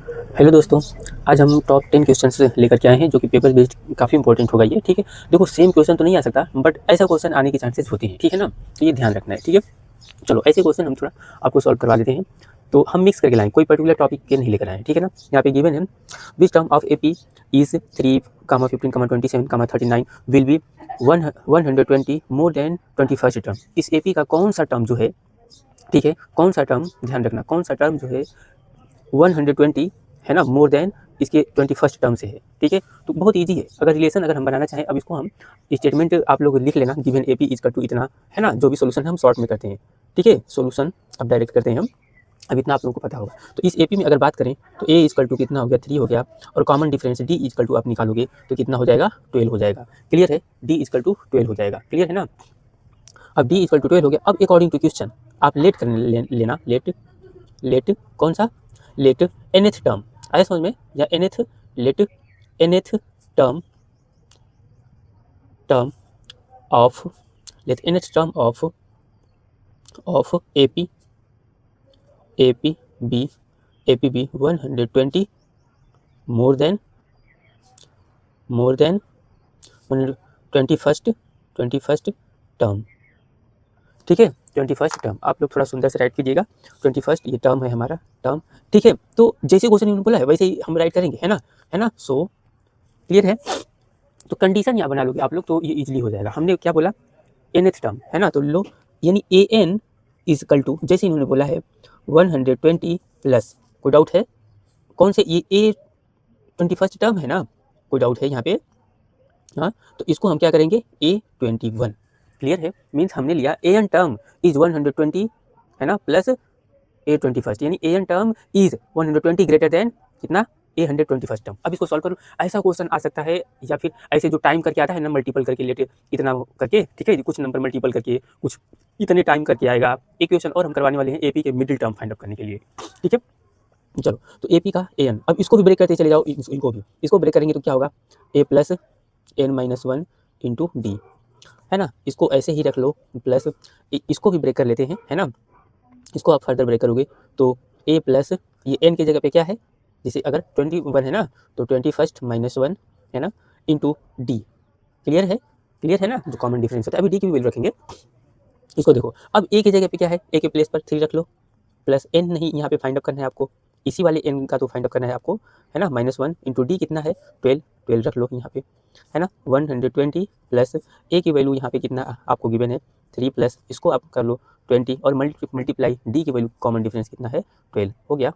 Hello दोस्तों, आज हम टॉप 10 क्वेश्चंस लेकर के आए हैं जो कि पेपर बेस्ड काफ़ी इंपॉर्टेंट होगा ये, ठीक है। देखो सेम क्वेश्चन तो नहीं आ सकता बट ऐसा क्वेश्चन आने के चांसेस होते हैं, ठीक है ना। तो ये ध्यान रखना है, ठीक है। चलो ऐसे क्वेश्चन हम थोड़ा आपको सॉल्व करवा देते हैं। तो हम मिक्स करके लाएं, कोई पर्टिकुलर टॉपिक के नहीं लेकर आए, ठीक है ना। यहाँ पे गिवन है which term of AP is 3, 15, 27, 39 will be 120 more than 21st term. इस एपी का कौन सा टर्म जो है, ठीक है, कौन सा टर्म, ध्यान रखना, कौन सा टर्म जो है 120 है ना मोर देन इसके 21st टर्म से है, ठीक है। तो बहुत इजी है, अगर रिलेशन अगर हम बनाना चाहें, अब इसको हम स्टेटमेंट आप लोग लिख लेना, given a p is to इतना, है ना। जो भी सोल्यूशन हम शॉर्ट में करते हैं, ठीक है, सोल्यूशन अब डायरेक्ट करते हैं हम। अब इतना आप लोगों को पता होगा। तो इस एपी में अगर बात करें तो ए इजकल टू कितना हो गया, 3 हो गया, और common difference d is equal to आप निकालोगे तो कितना हो जाएगा, 12 हो जाएगा। क्लियर है, डी इजकल टू 12 हो जाएगा, क्लियर है ना। अब डी इजकल टू 12 हो गया। अब अकॉर्डिंग टू क्वेश्चन आप लेट कर लेना, लेट कौन सा, लेट nth टर्म आया समझ में, या nth, let nth term term of, let nth term of AP be 120 more than 21st term, ठीक है। 21st टर्म आप लोग थोड़ा सुंदर से राइट कीजिएगा। 21st ये टर्म है हमारा, टर्म, ठीक है। तो जैसे क्वेश्चन इन्होंने बोला है वैसे ही हम राइट करेंगे, है ना, है ना। सो क्लियर है। तो कंडीशन यहाँ बना लोगे आप लोग तो ये इजीली हो जाएगा। हमने क्या बोला, nth टर्म, है ना, तो लो यानी an इजकल टू, जैसे इन्होंने बोला है 120 प्लस, कोई डाउट है कौन से, ये a 21st टर्म है ना, कोई डाउट है यहाँ पे, हाँ। तो इसको हम क्या करेंगे, a21, क्लियर है। मीन्स हमने लिया an टर्म इज 120, है ना, प्लस a21st, यानी an term is 120 greater than कितना, a121st टर्म। अब इसको सॉल्व करो। ऐसा क्वेश्चन आ सकता है, या फिर ऐसे जो टाइम करके आता है ना, मल्टीपल करके लेटे इतना करके, ठीक है, कुछ नंबर मल्टीपल करके कुछ इतने टाइम करके आएगा। एक क्वेश्चन और हम करवाने वाले हैं एपी के मिडिल टर्म फाइंड आउट करने के लिए, ठीक है। चलो तो एपी का an, अब इसको भी ब्रेक करते चले जाओ, इनको भी, इसको ब्रेक करेंगे तो क्या होगा, a plus n-1 into D, है ना। इसको ऐसे ही रख लो, प्लस इसको भी ब्रेक कर लेते हैं, है ना। इसको आप फर्दर ब्रेक करोगे तो a प्लस, ये n की जगह पे क्या है, जैसे अगर 21 है ना तो 21st-1 है ना, इंटू डी, क्लियर है, क्लियर है ना, जो कॉमन डिफरेंस होता है। अभी डी की भी वैल्यू रखेंगे। इसको देखो, अब a की जगह पे क्या है, a के प्लेस पर 3 रख लो, प्लस n नहीं, यहाँ पे फाइंड आउट करना है आपको, इसी वाले n का तो फाइंड आउट करना है आपको, है ना। -1 इंटू डी कितना है, 12 रख लो यहाँ पे, है ना। 120 प्लस a की वैल्यू यहाँ पे कितना आपको गिवन है, 3 प्लस इसको आप कर लो 20, और मल्टीप्लाई डी की वैल्यू कॉमन डिफरेंस कितना है, 12 हो गया।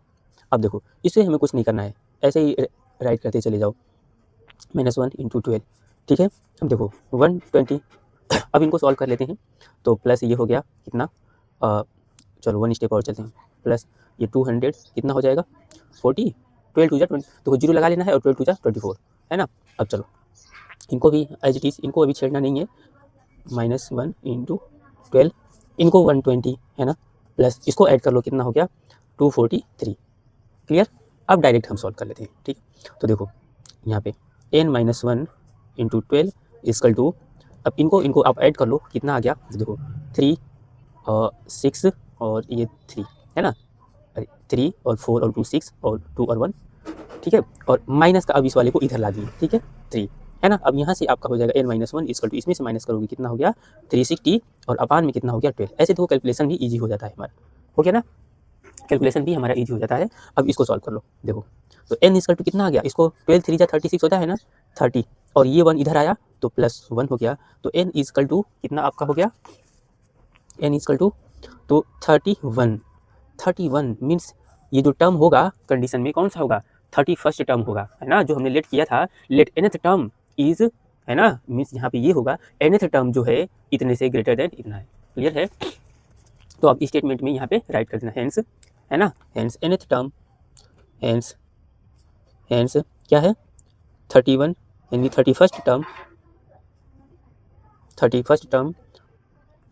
अब देखो इससे हमें कुछ नहीं करना है, ऐसे ही राइट करते चले जाओ, -1 इंटू 12, ठीक है। अब देखो 120, अब इनको सॉल्व कर लेते हैं। तो प्लस ये हो गया कितना, चलो 1 स्टेप और चलते हैं, प्लस ये 200 कितना हो जाएगा, 40, 12 टू जा 20, तो 0 लगा लेना है, और 12 टू जा 24, है ना। अब चलो इनको भी एज इट इज़, इनको अभी छेड़ना नहीं है, -1 इंटू 12, इनको 120, है ना, प्लस इसको ऐड कर लो, कितना हो गया 243, क्लियर। अब डायरेक्ट हम सॉल्व कर लेते हैं, ठीक है। तो देखो यहाँ पे n-1 इंटू 12 इजकल टू, अब इनको आप ऐड कर लो, कितना आ गया, देखो 3 और 6 और ये 3, है ना, 3 और 4 और 2 6 और 2 और 1, ठीक है। और माइनस का अब इस वाले को इधर ला दिए, ठीक है, 3, है ना। अब यहाँ से आपका हो जाएगा n-1 इजकल टू, इसमें से माइनस करोगे कितना हो गया 360, और अपान में कितना हो गया 12। ऐसे तो कैलकुलेशन भी ईजी हो जाता है हमारा, हो गया ना, कैलकुलेशन भी हमारा ईजी हो जाता है। अब इसको सॉल्व कर लो, देखो तो n इजकल टू कितना आ गया, इसको 12 3 जा 36 होता है ना, 30, और ये 1 इधर आया तो +1 हो गया, तो n इजकल टू कितना आपका हो गया, n इजकल टू तो 31 मीन्स ये जो टर्म होगा कंडीशन में कौन सा होगा, 31st टर्म होगा, है ना, जो हमने लेट किया था, लेट nth टर्म इज, है ना, मीन्स यहाँ पे ये होगा nth टर्म जो है इतने से ग्रेटर देन इतना है, क्लियर है। तो अब स्टेटमेंट में यहाँ पे राइट कर देना, हेंस, है ना, हेंस nth टर्म, हेंस क्या है 31, यानी 31st term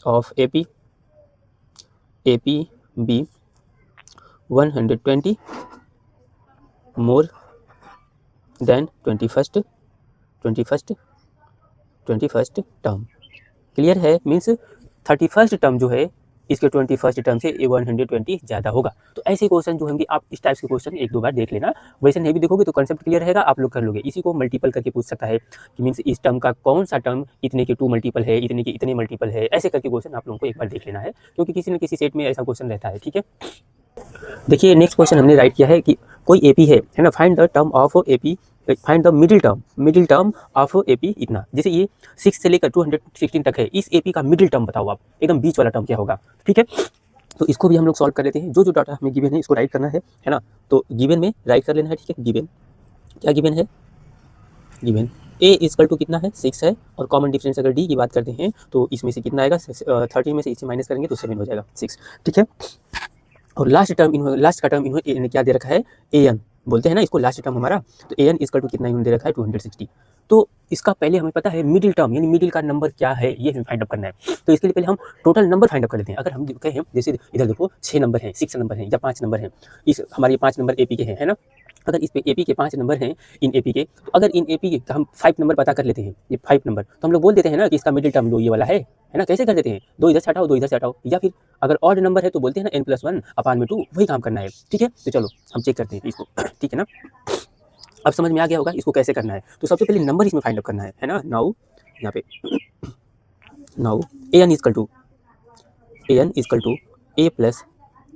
of AP be 120 more than 21st term, clear है। मीन्स 31st टर्म जो है इसके 21st टर्म से 120 ज़्यादा होगा। तो ऐसे क्वेश्चन जो होंगे आप इस टाइप के क्वेश्चन एक दो बार देख लेना, वैसे नहीं भी देखोगे तो कंसेप्ट क्लियर रहेगा, आप लोग कर लोगे। इसी को मल्टीपल करके पूछ सकता है कि मीन्स इस टर्म का कौन सा टर्म इतने के 2 मल्टीपल है, इतने के इतने मल्टीपल है, ऐसे करके क्वेश्चन आप लोगों को एक बार देख लेना है, क्योंकि किसी न किसी सेट में ऐसा क्वेश्चन रहता है। ठीक है, देखिए नेक्स्ट क्वेश्चन हमने राइट किया है कि कोई एपी है ना, find the term of AP, find the middle term of AP इतना। जैसे ये 6 से लेकर 216 तक है, इस एपी का मिडिल टर्म बताओ आप, एकदम बीच वाला टर्म क्या होगा। ठीक है, तो इसको भी हम लोग सॉल्व कर लेते हैं। जो जो डाटा हमें गिवन है इसको राइट करना है ना, तो गिवन में राइट कर लेना है। ठीक है, गिवन क्या गिवन है, गिवन a इक्वल टू कितना है 6 है, और कॉमन डिफरेंस अगर d की बात करते हैं तो इसमें से कितना आएगा 13 में से इसे माइनस करेंगे तो 7 हो जाएगा 6। ठीक है, और लास्ट का टर्म इन्होंने क्या दे रखा है, an बोलते हैं ना इसको, लास्ट टर्म हमारा, तो an इक्वल टू कितना इन्होंने दे रखा है 260। तो इसका पहले हमें पता है मिडिल टर्म यानी मिडिल का नंबर क्या है ये हमें फाइंड अप करना है। तो इसके लिए पहले हम टोटल नंबर फाइंड अप कर लेते हैं। अगर हम कहें जैसे इधर देखो 6 नंबर हैं, 6 नंबर हैं या 5 नंबर हैं, इस हमारे 5 नंबर एपी के हैं, है ना। अगर इस पे एपी के 5 नंबर हैं इन एपी के, तो अगर इन एपी के हम 5 नंबर पता कर लेते हैं, ये 5 नंबर, तो हम लोग बोल देते हैं ना कि इसका मिडिल टर्म लो ये वाला है ना। कैसे कर देते हैं, 2 इधर से हटाओ 2 इधर से हटाओ, या फिर अगर ऑड नंबर है तो बोलते हैं ना n+1/2, वही काम करना है। ठीक है, तो चलो हम चेक करते हैं इसको। ठीक है ना, अब समझ में आ गया होगा इसको कैसे करना है। तो सबसे पहले नंबर इसमें फाइंड अप करना है ना। नाउ यहाँ पे now an equal to a plus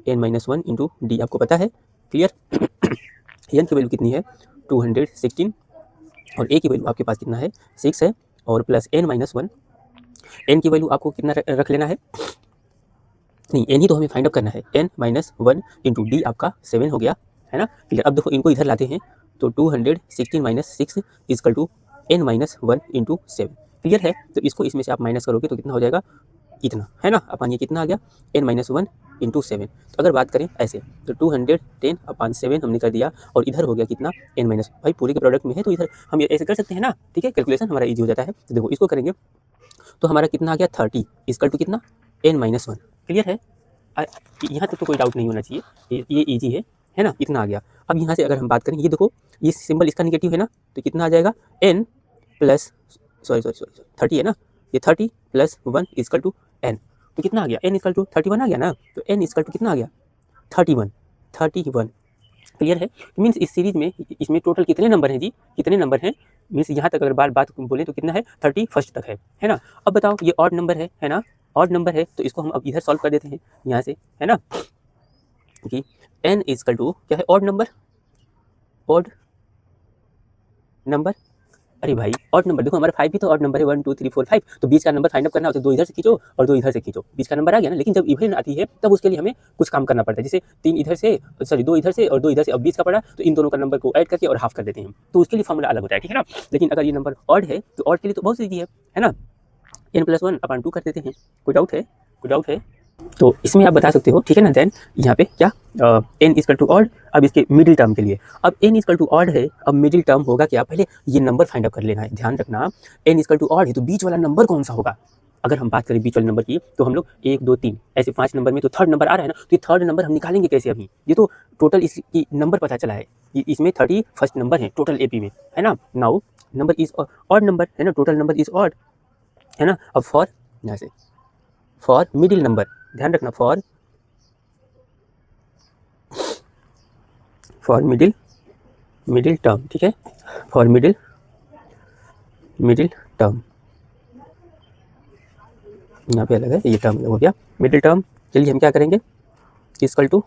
n-1 into d, आपको पता है, क्लियर। n की वैल्यू कितनी है 216, और a की वैल्यू आपके पास कितना है 6 है, और प्लस n-1, n की वैल्यू आपको कितना रख लेना है, नहीं n ही तो हमें फाइंड अप करना है, n-1 इंटू डी आपका 7 हो गया, है ना, क्लियर। अब देखो इनको इधर लाते हैं तो 216 minus 6 equal to n-1 into 7, clear है। तो इसको इसमें से आप माइनस करोगे तो कितना हो जाएगा, इतना, है ना। अपन ये कितना आ गया n-1 इंटू 7। तो अगर बात करें ऐसे तो 210/7 हमने कर दिया, और इधर हो गया कितना n-, भाई पूरे के प्रोडक्ट में है तो इधर हम ऐसे कर सकते हैं ना। ठीक है, कैलकुलेशन हमारा ईजी हो जाता है। तो देखो इसको करेंगे तो हमारा कितना आ गया 30 इक्वल टू कितना n-1, क्लियर है। यहाँ तक तो कोई डाउट नहीं होना चाहिए, ये ईजी है ना, इतना आ गया। अब यहाँ से अगर हम बात करें, ये देखो ये सिंबल इसका निगेटिव है ना, तो कितना आ जाएगा n प्लस सॉरी 30 है ना, ये 30 + 1 इक्वल टू n, तो कितना आ गया n इक्वल टू 31 आ गया ना। तो n इक्वल टू कितना आ गया 31, क्लियर है। मीन्स इस सीरीज में इसमें टोटल कितने नंबर हैं जी, कितने नंबर हैं, मीन्स यहाँ तक अगर बात बोलें तो कितना है 31 तक है ना। अब बताओ ये ऑड नंबर है ना, ऑड नंबर है, तो इसको हम अब इधर सॉल्व कर देते हैं यहाँ से, है ना, कि n इक्वल टू क्या है, ऑड नंबर, अरे भाई ऑड नंबर देखो हमारा 5 भी तो ऑड नंबर है, 1 2 3 4 5, तो बीच का नंबर फाइंड अप करना हो तो 2 इधर से खींचो और 2 इधर से खींचो, बीच का नंबर आ गया ना। लेकिन जब इवन आती है तब उसके लिए हमें कुछ काम करना पड़ता है, जैसे 2 इधर से और 2 इधर से, अब बीच का पड़ा तो इन दोनों का नंबर को ऐड करके और हाफ कर देते हैं, तो उसके लिए फॉर्मूला अलग होता है। ठीक है ना, लेकिन अगर ये नंबर ऑड है तो ऑड के लिए तो बहुत ईजी है ना, n+1/2 कर देते हैं। कोई डाउट है तो इसमें आप बता सकते हो, ठीक है ना। देन यहाँ पे क्या n इक्वल टू ऑड, अब इसके मिडिल टर्म के लिए, अब n इक्वल टू ऑड है, अब मिडिल टर्म होगा क्या, पहले ये नंबर फाइंड आउट कर लेना है। ध्यान रखना n इक्वल टू ऑड है तो बीच वाला नंबर कौन सा होगा। अगर हम बात करें बीच वाले नंबर की तो हम लोग 1 2 3 ऐसे 5 नंबर में तो थर्ड नंबर आ रहा है ना, तो ये थर्ड नंबर हम निकालेंगे कैसे अभी, ये तो टोटल इसकी नंबर पता चला है, इसमें 31 नंबर है टोटल एपी में, है ना। Now number is odd number है ना, टोटल नंबर इज ऑड, है ना। अब फॉर यहाँ से फॉर मिडिल नंबर, ध्यान रखना फॉर मिडिल टर्म, ठीक है, फॉर मिडिल टर्म, यहाँ पे अलग है, ये टर्म अलग हो गया, मिडिल टर्म के लिए हम क्या करेंगे इक्वल टू,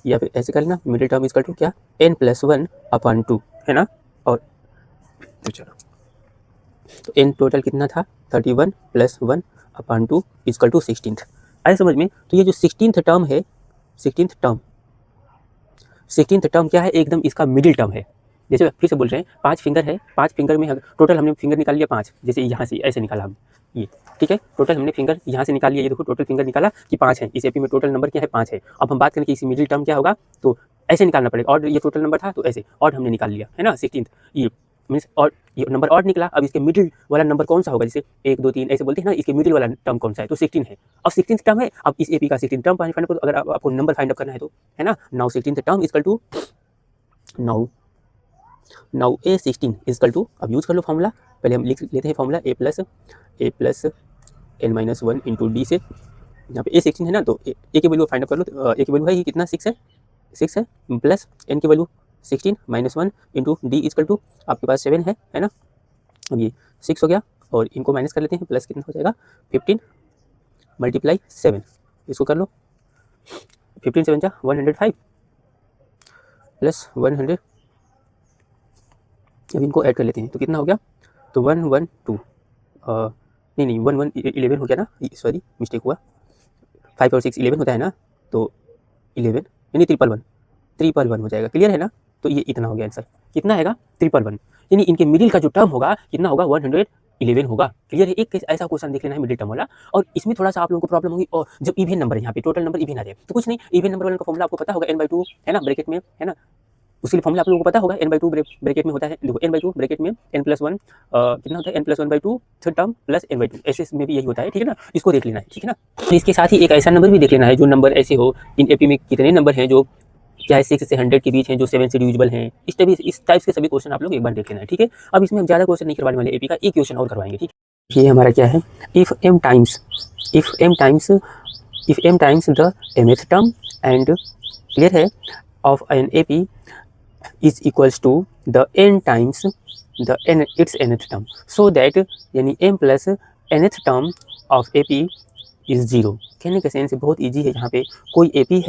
या फिर ऐसे कर लेना मिडिल टर्म इक्वल टू क्या n+1/2, है ना। और तो चलो तो n टोटल कितना था 31 + 1/2 इक्वल टू 16th, आए समझ में। तो ये जो 16th टर्म है, 16th टर्म क्या है, एकदम इसका मिडिल टर्म है। जैसे फिर से बोल रहे हैं 5 फिंगर है, 5 फिंगर में टोटल हमने फिंगर निकाल लिया 5, जैसे यहाँ से ऐसे निकाला हम ये, ठीक है, टोटल हमने फिंगर यहाँ से निकाल लिया, ये देखो टोटल फिंगर निकाला कि 5 है, इस एपी में टोटल नंबर क्या है 5 है। अब हम बात करें कि इसी मिडिल टर्म क्या होगा, तो ऐसे निकालना पड़ेगा, और ये टोटल नंबर था तो ऐसे और हमने निकाल लिया, है ना 16th, ये मीन्स और ये नंबर ऑड निकला। अब इसके मिडिल वाला नंबर कौन सा होगा, जैसे 1 2 3 ऐसे बोलते हैं ना, इसके मिडिल वाला टर्म कौन सा है, तो 16 है। अब 16th टर्म है, अब इस एपी का 16th टर्म फाइंड करो, अगर आपको नंबर फाइंड अप करना है तो, है ना। Now 16th term equal to now A16 equal to, अब यूज कर लो फॉर्मूला, पहले हम लिख लेते हैं formula a plus n-1 into d से यहाँ पे ए 16 है ना, तो ए की वैल्यू फाइंड अप कर लो। तो ए की वैल्यू है ये कितना 6 है प्लस एन की value 16 minus 1 into d is equal to आपके पास 7 है ना। अब ये 6 हो गया और इनको माइनस कर लेते हैं, प्लस कितना हो जाएगा 15 मल्टीप्लाई 7, इसको कर लो 15 7 जा 105 प्लस 100, अब इनको ऐड कर लेते हैं तो कितना हो गया, तो 112 नहीं 11 हो गया ना, सॉरी मिस्टेक हुआ, 5 और 6 11 होता है ना, तो 11 यानी 111 हो जाएगा, क्लियर है ना। तो ये इतना हो गया आंसर, कितना आएगा 111, यानी इनके मिडिल का जो टर्म होगा कितना होगा 111 होगा, क्लियर है। एक ऐसा क्वेश्चन देख लेना है मिडिल टर्म वाला, और इसमें थोड़ा सा आप लोगों को प्रॉब्लम होगी, और जब इवन नंबर है यहाँ पे टोटल नंबर इवन आ जाए तो कुछ नहीं, इवन नंबर वाले का फॉर्मूला आपको पता होगा n/2 है ना, ब्रैकेट में है ना, उसके लिए फॉर्मूला आप लोगों को पता होगा n/2 ब्रैकेट में होता है, देखो n/2 ब्रैकेट में n+1 कितना होता है n+1/2 third term plus n/2, ऐसे में भी यही होता है, ठीक है ना, इसको देख लेना है, ठीक है ना। इसके साथ ही एक ऐसा नंबर भी देख लेना है जो नंबर ऐसे हो, इन एपी में कितने नंबर हैं जो क्या है 6 से 100 के बीच हैं, जो 7 से डिविजिबल हैं, इस टाइप के सभी क्वेश्चन आप लोग एक बार देख लेना है, ठीक है। अब इसमें हम ज़्यादा क्वेश्चन नहीं करवाने वाले, एपी का एक क्वेश्चन और करवाएंगे, ठीक है। ये हमारा क्या है, if m times the mth term and clear है of an AP is equals to the n times the n its nth term, so that यानी m plus nth term of AP is 0। कहने का sense बहुत easy है, यहाँ पे कोई AP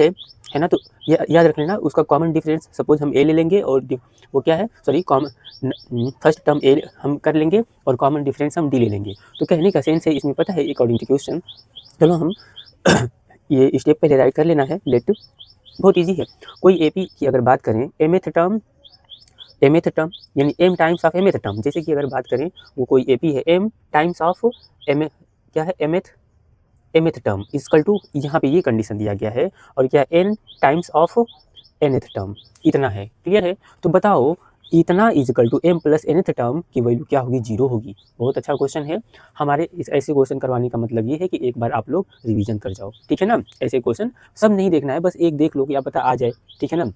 है ना, तो याद रख लेना उसका कॉमन डिफरेंस, सपोज हम A ले लेंगे और वो क्या है, sorry common first term A हम कर लेंगे और कॉमन डिफरेंस हम D ले लेंगे। तो कहने का सेंस है इसमें पता है अकॉर्डिंग टू क्वेश्चन, चलो हम ये स्टेप पहले राइट कर लेना है, लेट बहुत इजी है। कोई एपी की अगर बात करें mth टर्म यानी m times of mth term, जैसे कि अगर बात करें वो कोई एपी है m टाइम्स ऑफ m क्या है mth टर्म इक्वल टू, यहाँ पे ये कंडीशन दिया गया है, और क्या n times of nth term इतना है, क्लियर है। तो बताओ इतना equal to m plus nth term की वैल्यू क्या होगी, 0 होगी। बहुत अच्छा क्वेश्चन है हमारे, इस ऐसे क्वेश्चन करवाने का मतलब ये है कि एक बार आप लोग रिवीजन कर जाओ, ठीक है ना। ऐसे क्वेश्चन सब नहीं देखना है, बस एक देख लो कि आप पता आ जाए, ठीक है ना।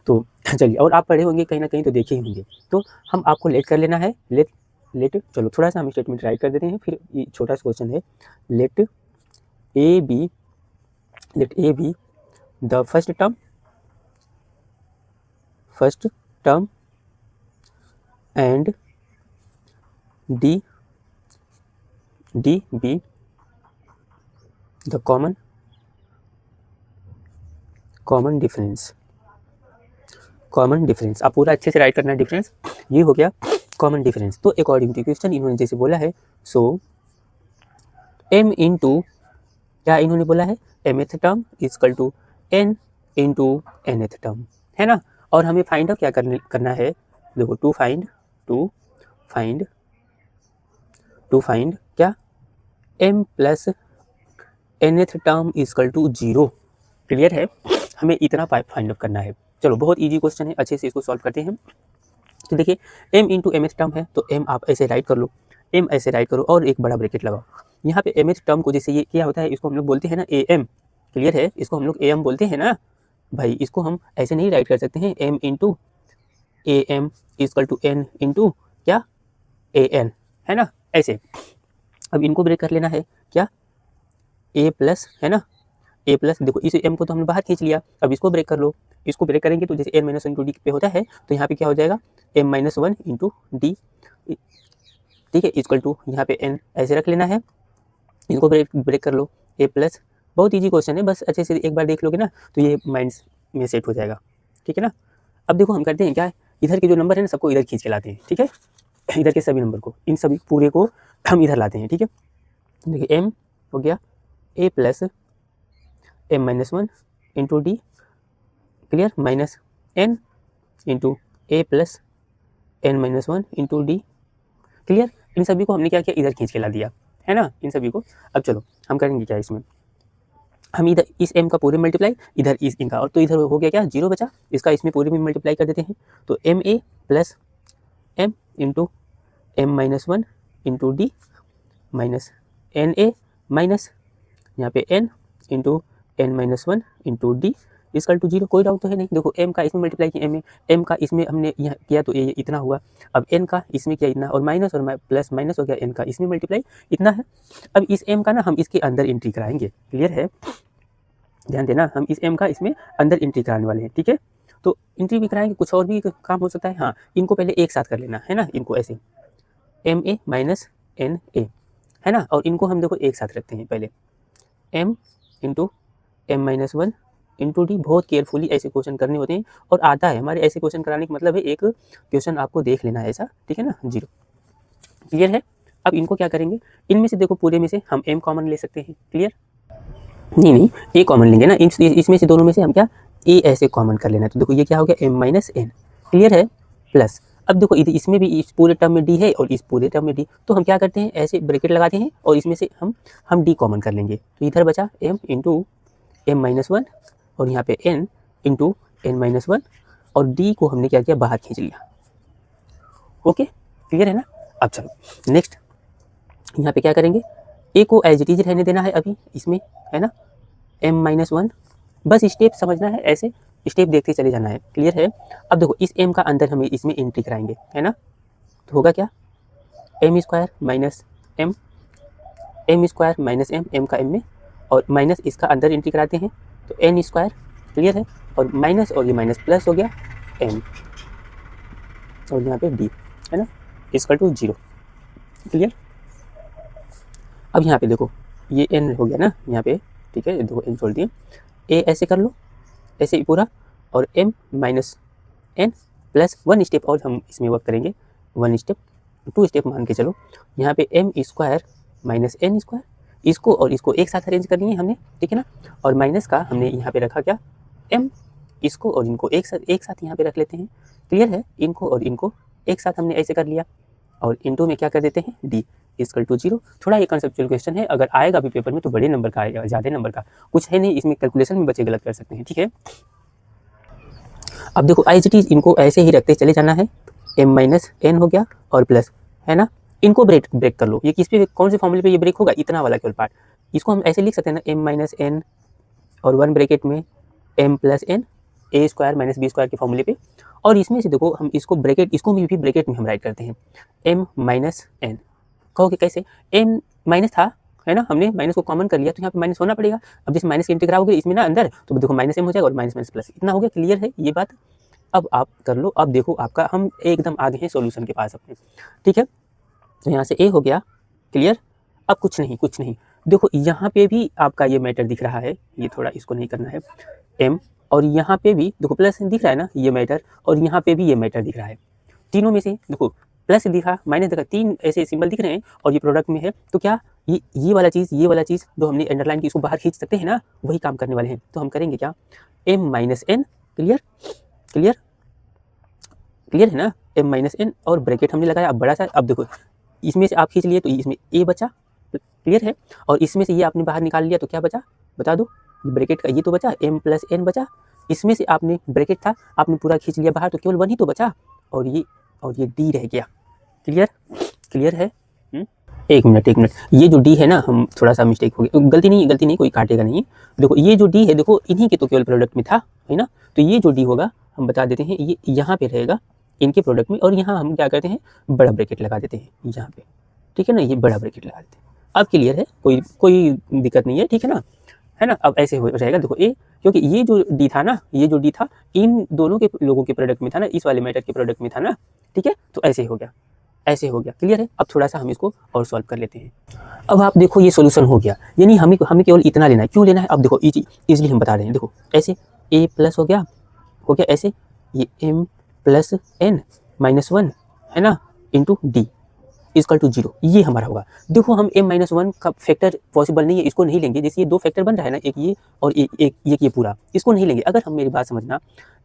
तो चलिए, और आप पढ़े होंगे कहीं ना कहीं तो देखे ही होंगे, तो हम आपको लेट कर लेना है, लेट चलो थोड़ा सा हम स्टेटमेंट राइट कर देते हैं, फिर ये छोटा सा क्वेश्चन है, let a be the first term and D be the common difference. आप पूरा अच्छे से राइट करना है, डिफरेंस ये हो गया कॉमन डिफरेंस। तो अकॉर्डिंग टू क्वेश्चन इन्होंने जैसे बोला है, सो m इंटू क्या इन्होंने बोला है, mth term equal to n into nth term, है ना। और हमें फाइंड आउट क्या करना है, देखो टू फाइंड क्या m plus nth term equal to 0, clear है। हमें इतना फाइंड आउट करना है। चलो बहुत इजी क्वेश्चन है, अच्छे से इसको सॉल्व करते हैं। तो देखिए m इंटू mth टर्म है, तो m आप ऐसे राइट कर लो, m ऐसे राइट करो और एक बड़ा ब्रैकेट लगाओ। यहाँ पे mth टर्म को जैसे ये क्या होता है, इसको हम लोग बोलते हैं ना am, क्लियर है, इसको हम लोग am बोलते हैं ना भाई, इसको हम ऐसे नहीं राइट कर सकते हैं, m into am equal to n into क्या an, है ना, ऐसे। अब इनको ब्रेक कर लेना है, क्या a प्लस, है ना, a प्लस, देखो इस m को तो हमने बाहर खींच लिया, अब इसको ब्रेक कर लो, इसको ब्रेक करेंगे तो जैसे n माइनस 1 इंटू डी पे होता है, तो यहाँ पे क्या हो जाएगा m माइनस 1 इंटू डी, ठीक है, इक्वल टू यहाँ पे n ऐसे रख लेना है, इनको ब्रेक कर लो, a प्लस। बहुत इजी क्वेश्चन है, बस अच्छे से एक बार देख लोगे ना तो ये माइंड में सेट हो जाएगा, ठीक है ना। अब देखो हम करते हैं क्या, इधर के जो नंबर है ना सबको इधर खींच के लाते हैं, ठीक है, इधर के सभी नंबर को, इन सभी पूरे को हम इधर लाते हैं, ठीक है। देखिए m हो गया a plus m minus 1 into D, clear, minus n into a plus n minus 1 into D, clear. इन सभी को हमने क्या किया, इधर खींच के ला दिया, है ना, इन सभी को। अब चलो हम करेंगे क्या, इसमें हम इधर इस m का पूरे मल्टीप्लाई, इधर इस इनका, और तो इधर हो गया क्या 0 बचा, इसका इसमें पूरे में मल्टीप्लाई कर देते हैं, तो ma plus m into m minus 1 into d minus na minus यहाँ पे n into n minus 1 into d equal to 0, कोई डाउट तो है नहीं। देखो m का इसमें मल्टीप्लाई किया m का इसमें हमने यहाँ किया तो ये इतना हुआ, अब n का इसमें किया इतना, और माइनस और प्लस माइनस हो गया, n का इसमें मल्टीप्लाई इतना है। अब इस m का ना हम इसके अंदर एंट्री कराएंगे, क्लियर है, ध्यान देना, हम इस m का इसमें अंदर एंट्री कराने वाले हैं, ठीक है। तो एंट्री भी कराएंगे, कुछ और भी काम हो सकता है। हाँ, इनको पहले एक साथ कर लेना है ना, इनको ऐसे ma माइनस एन ए है ना, और इनको हम देखो एक साथ रखते हैं पहले m into m minus one into d. बहुत केयरफुली ऐसे क्वेश्चन करने होते हैं, और आता है हमारे ऐसे क्वेश्चन कराने का मतलब है एक क्वेश्चन आपको देख लेना है ऐसा, ठीक है ना, 0, क्लियर है। अब इनको क्या करेंगे, इनमें से देखो पूरे में से हम m कॉमन ले सकते हैं, क्लियर, नहीं a कॉमन लेंगे ना, इसमें से दोनों में से हम क्या a ऐसे कॉमन कर लेना है। तो देखो ये क्या हो गया m माइनस एन, क्लियर है, प्लस अब देखो इसमें भी इस पूरे टर्म में d है और इस पूरे टर्म में d, तो हम क्या करते हैं ऐसे ब्रैकेट लगाते हैं और इसमें से हम d कॉमन कर लेंगे। तो इधर बचा m into m minus one और यहाँ पे n into n minus one, और d को हमने क्या किया बाहर खींच लिया। ओके, क्लियर है ना। अब चलो नेक्स्ट, यहाँ पे क्या करेंगे, a को एज इट इज रहने देना है अभी इसमें, है ना, m माइनस वन, बस स्टेप समझना है, ऐसे स्टेप देखते चले जाना है, क्लियर है। अब देखो इस m का अंदर हम इसमें एंट्री कराएंगे, है ना, तो होगा क्या m square minus m square minus m का m में, और माइनस इसका अंदर एंट्री कराते हैं तो n स्क्वायर, क्लियर है, और माइनस और ये माइनस प्लस हो गया m, और यहाँ पे d, है ना, इक्वल टू 0, क्लियर। अब यहाँ पे देखो ये n हो गया ना यहाँ पे, ठीक है, देखो n छोड़ दिए, a ऐसे कर लो ऐसे ही पूरा, और m minus n plus 1 step और हम इसमें वर्क करेंगे, 1 स्टेप 2 स्टेप मान के चलो, यहाँ पे m square minus n square, इसको और इसको एक साथ अरेंज कर लिए हमने, ठीक है ना, और माइनस का हमने यहाँ पे रखा क्या m, इसको और इनको एक साथ यहाँ पे रख लेते हैं, क्लियर है, इनको और इनको एक साथ हमने ऐसे कर लिया, और इंटू में क्या कर देते हैं d इक्वल टू 0। थोड़ा ये कंसेप्चुअल क्वेश्चन है, अगर आएगा भी पेपर में तो बड़े नंबर का आएगा, ज़्यादा नंबर का कुछ है नहीं इसमें, कैलकुलेशन में बच्चे गलत कर सकते हैं, ठीक है। अब देखो एज इट इज इनको ऐसे ही रखते चले जाना है, m माइनस एन हो गया और प्लस, है ना, इनको ब्रेक कर लो, ये किस पे कौन से फॉर्मूले पे ये ब्रेक होगा, इतना वाला केवल पार्ट, इसको हम ऐसे लिख सकते हैं ना, m माइनस एन और 1 ब्रैकेट में m plus n a square minus B square के फॉर्मूले पे, और इसमें से देखो हम इसको ब्रैकेट, इसको भी ब्रैकेट में हम राइट करते हैं m माइनस एन, कहोगे कैसे, m माइनस था, है ना, हमने माइनस को कॉमन कर लिया तो यहाँ पे माइनस होना पड़ेगा, अब जैसे माइनस की एंट्री कराओगे इसमें ना अंदर, तो देखो माइनस m हो जाएगा और माइनस माइनस प्लस, इतना हो गया, क्लियर है ये बात। अब आप कर लो, अब देखो आपका हम एकदम आगे हैं सॉल्यूशन के पास अपने, ठीक है, तो यहाँ से a हो गया, क्लियर। अब कुछ नहीं, देखो यहाँ पे भी आपका ये मैटर दिख रहा है, ये थोड़ा इसको नहीं करना है m, और यहाँ पे भी देखो प्लस दिख रहा है ना ये मैटर, और यहाँ पे भी ये मैटर दिख रहा है, तीनों में से देखो प्लस दिखा माइनस दिखा, तीन ऐसे सिंबल दिख रहे हैं और ये प्रोडक्ट में है, तो क्या ये वाला चीज़ जो हमने अंडरलाइन की इसको बाहर खींच सकते हैं ना, वही काम करने वाले हैं। तो हम करेंगे क्या m माइनस एन, क्लियर है ना, m माइनस एन और ब्रैकेट हमने लगाया अब बड़ा सा। अब देखो इसमें से आप खींच लिए तो इसमें a बचा, क्लियर है, और इसमें से ये आपने बाहर निकाल लिया तो क्या बचा बता दो, ब्रैकेट का ये तो बचा m प्लस एन बचा, इसमें से आपने ब्रैकेट था आपने पूरा खींच लिया बाहर तो केवल 1 ही तो बचा, और ये d रह गया, क्लियर है। एक मिनट, ये जो d है ना, हम थोड़ा सा मिस्टेक हो गया, गलती नहीं कोई काटेगा नहीं, देखो ये जो d है देखो इन्हीं के तो केवल प्रोडक्ट में था, है ना, तो ये जो d होगा हम बता देते हैं ये यहाँ पे रहेगा इनके प्रोडक्ट में, और यहाँ हम क्या करते हैं बड़ा ब्रैकेट लगा देते हैं यहाँ पे, ठीक है ना, ये बड़ा ब्रैकेट लगा देते हैं। अब क्लियर है, कोई दिक्कत नहीं है, ठीक है ना, अब ऐसे हो रहेगा देखो ए, क्योंकि ये जो डी था ना, ये जो डी था इन दोनों के लोगों के प्रोडक्ट में था ना, इस वाले मैटर के प्रोडक्ट में था ना, ठीक है, तो ऐसे हो गया, क्लियर है। अब थोड़ा सा हम इसको और सॉल्व कर लेते हैं। अब आप देखो ये सॉल्यूशन हो गया, यानी हमें केवल इतना लेना है, क्यों लेना है, अब देखो इजीली हम बता रहे हैं, देखो ऐसे a प्लस हो गया ऐसे, ये m प्लस एन माइनस 1, है ना, इंटू डी इक्वल टू 0, ये हमारा होगा। देखो हम m माइनस 1 का फैक्टर पॉसिबल नहीं है, इसको नहीं लेंगे, जैसे ये 2 फैक्टर बन रहा है ना, एक ये और एक ये पूरा, इसको नहीं लेंगे। अगर हम मेरी बात समझना,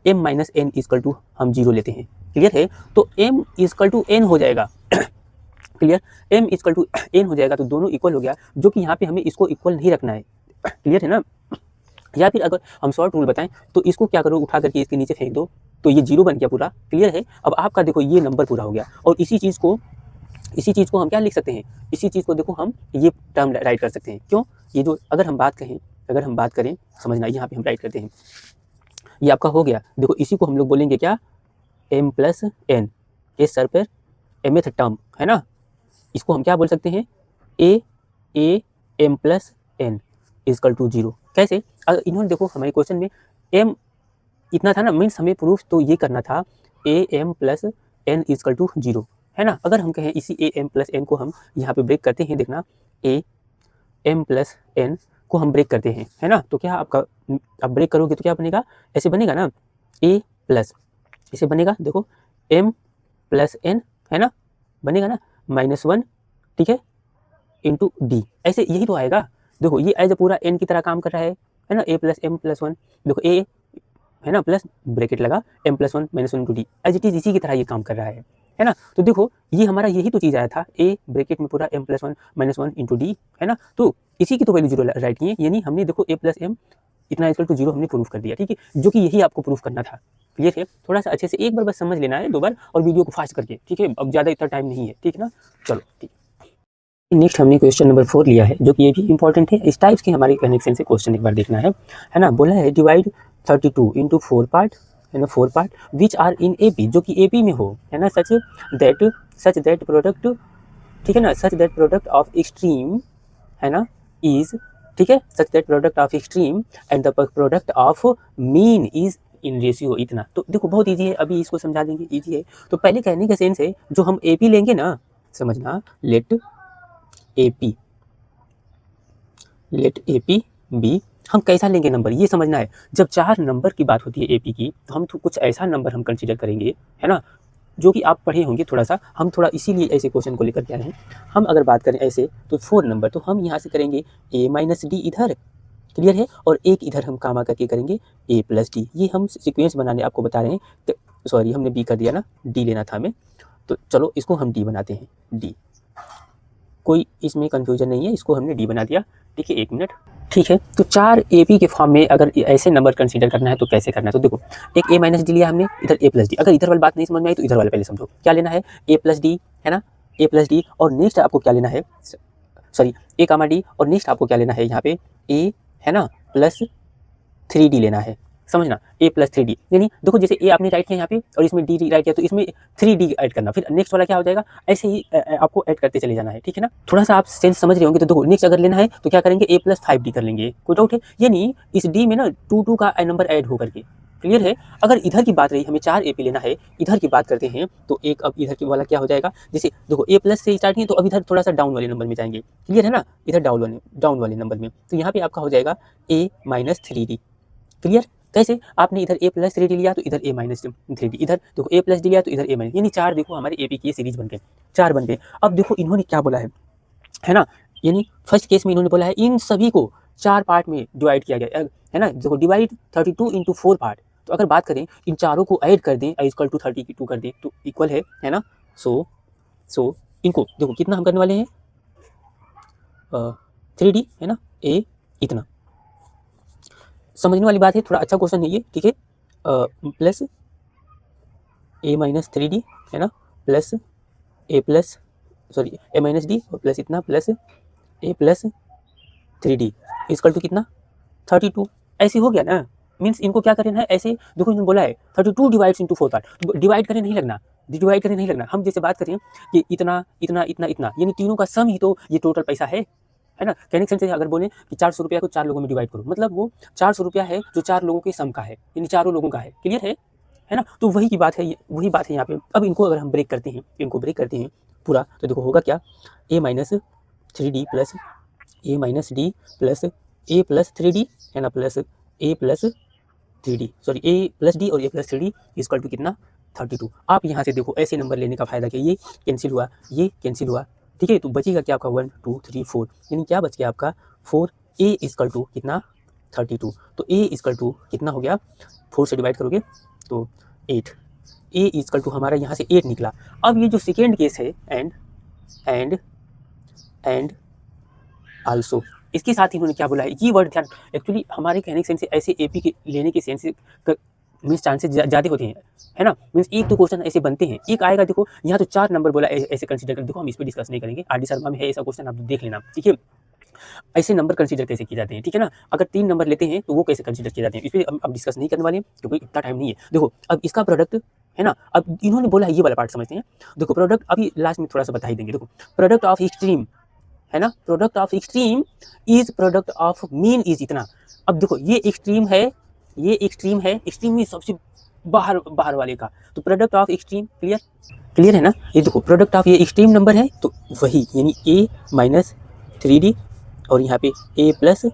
m minus n equal to हम 0 लेते हैं, क्लियर है, तो m इक्वल टू एन हो जाएगा, clear, m equal to n हो जाएगा, तो दोनों इक्वल हो गया, जो कि यहाँ पे हमें इसको इक्वल नहीं रखना है, क्लियर है ना। या फिर अगर हम शॉर्ट रूल बताएं तो इसको क्या करो, उठा करके इसके नीचे फेंक दो, तो ये 0 बन गया पूरा, क्लियर है। अब आपका देखो ये नंबर पूरा हो गया, और इसी चीज़ को हम क्या लिख सकते हैं, इसी चीज़ को देखो हम ये टर्म राइट कर सकते हैं, क्यों, ये जो अगर हम बात करें समझना, यहाँ पे हम राइट करते हैं ये आपका हो गया। देखो इसी को हम लोग बोलेंगे क्या, m प्लस एन, ये सर पर mth टर्म है ना, इसको हम क्या बोल सकते हैं, a m plus n is equal to 0। कैसे, अगर इन्होंने देखो हमारे क्वेश्चन में m इतना था ना, मीन्स हमें प्रूफ तो ये करना था a m plus n is equal to 0 है ना। अगर हम कहें इसी a m प्लस एन को हम यहाँ पे ब्रेक करते हैं, देखना a m प्लस एन को हम ब्रेक करते हैं है ना, तो क्या आपका, आप ब्रेक करोगे तो क्या बनेगा, ऐसे बनेगा ना, a प्लस, इसे बनेगा देखो m प्लस एन है ना, बनेगा ना -1, ठीक है, इंटू डी, ऐसे यही तो आएगा। देखो ये एज पूरा n की तरह काम कर रहा है ना, a प्लस m प्लस 1, देखो a है ना प्लस ब्रैकेट लगा m plus 1 -1 into d, as it is इसी की तरह ये काम कर रहा है ना। तो देखो ये हमारा यही तो चीज़ आया था, a ब्रैकेट में पूरा m प्लस 1 -1 इंटू डी है ना, तो इसी की तो वैल्यू 0 राइट की है, यानी हमने देखो a प्लस m इतना इक्वल टू 0 हमने प्रूफ कर दिया, ठीक है, जो कि यही आपको प्रूफ करना था। क्लियर है, थोड़ा सा अच्छे से एक बार बस समझ लेना है, 2 बार, और वीडियो को फास्ट करके, ठीक है, अब ज़्यादा इतना टाइम नहीं है, ठीक है ना। चलो ठीक, नेक्स्ट हमने क्वेश्चन नंबर 4 लिया है, जो कि ये भी इंपॉर्टेंट है। इस टाइप्स के हमारे कनेक्शन से क्वेश्चन एक बार देखना है ना। बोला है डिवाइड 32 इंटू 4 पार्ट है ना, 4 part which are in AP, जो कि AP में हो है ना, सच दैट प्रोडक्ट, ठीक है ना, such that product of extreme है ना इज, ठीक है, such that product of extreme and the product of mean is in ratio इतना। तो देखो बहुत इजी है, अभी इसको समझा देंगे, इजी है। तो पहले कहने का सेंस है, जो हम AP लेंगे ना, समझना, लेट AP बी, हम कैसा लेंगे नंबर, ये समझना है। जब 4 नंबर की बात होती है AP की, तो हम तो कुछ ऐसा नंबर हम कंसीडर करेंगे है ना, जो कि आप पढ़े होंगे थोड़ा सा, हम थोड़ा इसीलिए ऐसे क्वेश्चन को लेकर के आए हैं। हम अगर बात करें ऐसे तो 4 नंबर, तो हम यहाँ से करेंगे a माइनस डी इधर, क्लियर है, और एक इधर हम कामा करके करेंगे a प्लस डी। ये हम सीक्वेंस बनाने आपको बता रहे हैं, सॉरी हमने b कर दिया ना, d लेना था हमें, तो चलो इसको हम d बनाते हैं, d, कोई इसमें कंफ्यूजन नहीं है, इसको हमने d बना दिया, ठीक है, 1 मिनट, ठीक है। तो 4 AP के फॉर्म में अगर ऐसे नंबर कंसीडर करना है तो कैसे करना है, तो देखो एक a माइनस डी लिया हमने, इधर a प्लस डी, अगर इधर वाली बात नहीं समझ में आई तो इधर वाले पहले समझो, क्या लेना है, a प्लस डी है ना, a प्लस डी, और नेक्स्ट आपको क्या लेना है, सॉरी a कामा डी, और नेक्स्ट आपको क्या लेना है यहाँ पे a है ना प्लस 3d लेना है, समझना, a प्लस 3d, यानी देखो जैसे a आपने राइट किया यहाँ पे और इसमें d राइट किया, तो इसमें 3d ऐड करना, फिर नेक्स्ट वाला क्या हो जाएगा, ऐसे ही आपको ऐड करते चले जाना है, ठीक है ना। थोड़ा सा आप सेंस समझ रहे होंगे। तो देखो नेक्स्ट अगर लेना है तो क्या करेंगे, a प्लस 5d कर लेंगे, कोई डाउट है, यानी इस d में ना 2 का नंबर ऐड होकर के, क्लियर है। अगर इधर की बात रही, हमें 4 AP लेना है, इधर की बात करते हैं, तो एक अब इधर की वाला क्या हो जाएगा, जैसे देखो a प्लस से स्टार्ट किए, तो अब इधर थोड़ा सा डाउन वाले नंबर में जाएंगे, क्लियर है ना, इधर डाउन वाले नंबर में, तो यहाँ पे आपका हो जाएगा a माइनस 3d, क्लियर। कैसे, आपने इधर a प्लस 3d लिया तो इधर a माइनस 3d, इधर देखो a प्लस डी लिया तो इधर a माइनस, यानी 4 देखो हमारे AP की सीरीज बन गए, 4 बन गए। अब देखो इन्होंने क्या बोला है ना, यानी फर्स्ट केस में इन्होंने बोला है इन सभी को 4 पार्ट में डिवाइड किया गया है ना, देखो डिवाइड 32 इंटू 4 पार्ट, तो अगर बात करें इन चारों को ऐड कर दें, इक्वल टू 32 कर दें, तो इक्वल है ना, सो इनको देखो कितना हम करने वाले हैं, 3d है ना, a इतना, समझने वाली बात है, थोड़ा अच्छा क्वेश्चन है ये, ठीक है, प्लस a माइनस 3d है ना, plus a plus sorry a minus d और प्लस इतना plus a plus 3d equal to कितना 32, ऐसे हो गया ना। मीन्स इनको क्या करना है, ऐसे देखो इन्होंने बोला है 32 डिवाइड्स इंटू 4 पार्ट, डिवाइड करने नहीं लगना, हम जैसे बात करें कि इतना इतना इतना इतना, यानी तीनों का सम ही तो ये टोटल पैसा है ना। कहने के सेंस से अगर बोले कि 400 रुपया को 4 लोगों में डिवाइड करो, मतलब वो 400 रुपया है जो 4 लोगों के सम का है, यानी चारों लोगों का है, क्लियर है ना। तो वही बात है यहाँ पे। अब इनको अगर हम ब्रेक करते हैं, पूरा, तो देखो होगा क्या, a minus 3d plus a minus d plus a plus 3d है ना, plus a plus 3d, sorry a plus d और a plus 3d equal to कितना 32। आप यहाँ से देखो ऐसे नंबर लेने का फायदा क्या, ये कैंसिल हुआ, ठीक है, तो बचेगा क्या आपका 1 2 3 4, यानी क्या बच गया आपका 4a इक्वल टू कितना 32। तो a इक्वल टू कितना हो गया, 4 से डिवाइड करोगे तो 8, a इक्वल टू हमारा यहाँ से 8 निकला। अब ये जो सेकेंड केस है एंड आल्सो, इसके साथ इन्होंने क्या बोला है, ये वर्ड ध्यान, एक्चुअली हमारे कहने के सेंस से ऐसे AP के लेने के सेंस मीन्स चांसेस ज़्यादा होते हैं, है ना। मीन्स एक तो क्वेश्चन ऐसे बनते हैं, एक आएगा, देखो यहाँ तो 4 नंबर बोला, ऐसे कंसीडर कर, देखो हम इस पर डिस्कस नहीं करेंगे, RD शर्मा में है ऐसा क्वेश्चन, आप देख लेना, ठीक है। ऐसे नंबर कंसीडर कैसे किए जाते हैं, ठीक है ना। अगर 3 नंबर लेते हैं तो वो कैसे कंसीडर किए जाते हैं, इस पे हम अब डिस्कस नहीं करने वाले हैं क्योंकि इतना टाइम नहीं है। देखो अब इसका प्रोडक्ट है ना, अब इन्होंने बोला ये वाला पार्ट समझते हैं। देखो प्रोडक्ट अभी लास्ट में थोड़ा सा बता ही देंगे। देखो प्रोडक्ट ऑफ एक्सट्रीम है ना, product of extreme is product of mean is इतना। अब देखो ये एक्सट्रीम है, ये एक्सट्रीम है, एक्सट्रीम में सबसे बाहर बाहर वाले का, तो product of extreme clear clear है ना। ये देखो प्रोडक्ट ऑफ ये एक्सट्रीम नंबर है तो वही यानी a माइनस 3d और यहाँ पे a प्लस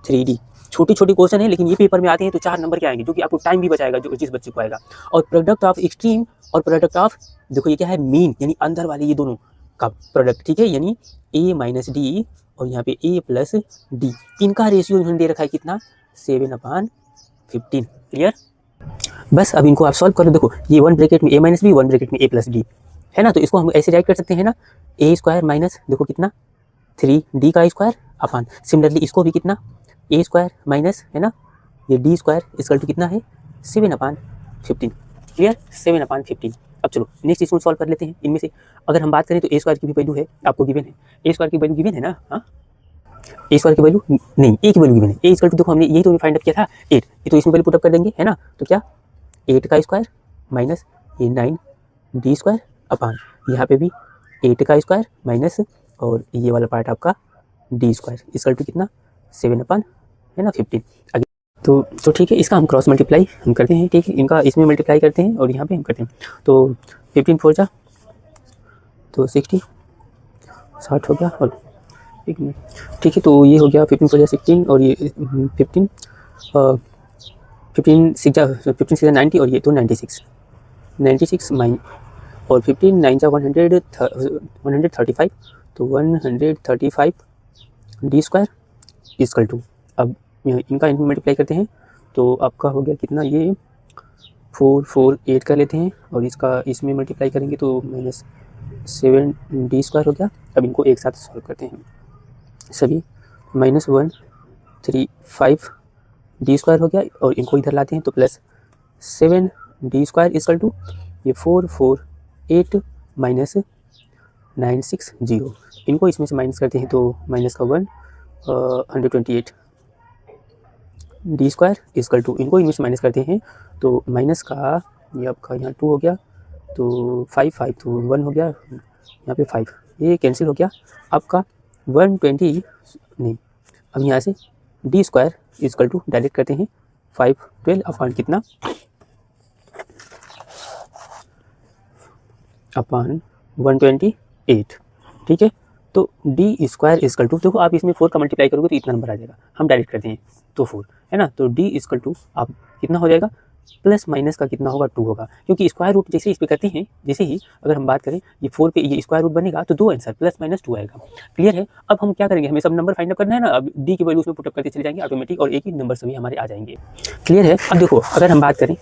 3d। छोटी छोटी क्वेश्चन है लेकिन ये पेपर में आते हैं तो 4 नंबर के आएंगे जो कि आपको टाइम भी बचाएगा जो जिस बच्चे को आएगा। और प्रोडक्ट ऑफ एक्सट्रीम और प्रोडक्ट ऑफ देखो ये क्या है मीन यानी अंदर वाले ये दोनों का प्रोडक्ट, ठीक है, यानी a माइनस डी और यहाँ पे a प्लस डी, इनका रेशियो इन्होंने दे रखा है कितना 7/15 क्लियर। बस अब इनको आप सॉल्व करो। देखो ये 1 ब्रैकेट में a माइनस बी 1 ब्रैकेट में a प्लस डी है ना, तो इसको हम ऐसे राइट कर सकते हैं ना a स्क्वायर माइनस देखो कितना 3d का स्क्वायर अपान, सिमिलरली इसको भी कितना a स्क्वायर माइनस है ना ये d स्क्वायर इसका टू कितना है 7/15 क्लियर 7/15। अब चलो नेक्स्ट इसको सॉल्व कर लेते हैं। इनमें से अगर हम बात करें तो a स्क्वायर की भी वैल्यू है आपको गिवन है, a स्क्वायर की वैल्यू गिवन है ना, हाँ ए स्क्वायर की वैल्यू नहीं a की वैल्यू गिवन है, a स्क्वायर टू देखो हमने यही तो फाइंड अप किया था 8, ये तो इसमें वैल्यू पुट अप कर देंगे है ना, तो क्या 8 का स्क्वायर माइनस ये 9d स्क्वायर अपान यहाँ पे भी 8 का स्क्वायर माइनस और ये वाला पार्ट आपका d स्क्वायर इसका टू कितना 7/15 आगे। तो ठीक है, इसका हम क्रॉस मल्टीप्लाई हम करते हैं, ठीक है, इनका इसमें मल्टीप्लाई करते हैं और यहाँ पे हम करते हैं। तो 15 4 जा तो 60 हो गया और एक मिनट, ठीक है, तो ये हो गया 15 4 जा 16 और ये 15 6 जा 90 और ये तो 96 माइन और 15 9 जा 135 तो 135 डी स्क्वायर इक्वल टू, अब इनका इनमें मल्टीप्लाई करते हैं तो आपका हो गया कितना ये 448 कर लेते हैं और इसका इसमें मल्टीप्लाई करेंगे तो माइनस 7d स्क्वायर हो गया। अब इनको एक साथ सॉल्व करते हैं सभी, माइनस 135 डी स्क्वायर हो गया और इनको इधर लाते हैं तो plus 7d square equal to ये 448 माइनस 960, इनको इसमें से माइनस करते हैं तो माइनस का 128 डी स्क्वायर इक्वल टू, इनको इनमें से माइनस करते हैं तो माइनस का ये आपका यहाँ 2 हो गया तो 5 तो 1 हो गया यहाँ पे 5, ये कैंसिल हो गया आपका 120 नहीं, अब यहाँ से d square equal to direct करते हैं 512 अपान कितना अपान 128, ठीक है। तो डी स्क्वायर इक्वल टू देखो आप इसमें 4 का मल्टीप्लाई करोगे तो इतना नंबर आ जाएगा, हम डायरेक्ट करते हैं तो 4 है ना, तो डी इक्वल टू आप कितना हो जाएगा प्लस माइनस का कितना होगा 2 होगा, क्योंकि स्क्वायर रूट जैसे इस पे करते हैं जैसे ही अगर हम बात करें ये 4 पे ये स्क्वायर रूट बनेगा तो 2 आंसर प्लस माइनस 2 आएगा, क्लियर है। अब हम क्या करेंगे, हमें सब नंबर फाइंड अप करना है ना, अब डी की वैल्यू उसमें पुट अप करते चले जाएंगे ऑटोमेटिक और एक ही नंबर सभी हमारे आ जाएंगे, क्लियर है। अब देखो अगर हम बात करें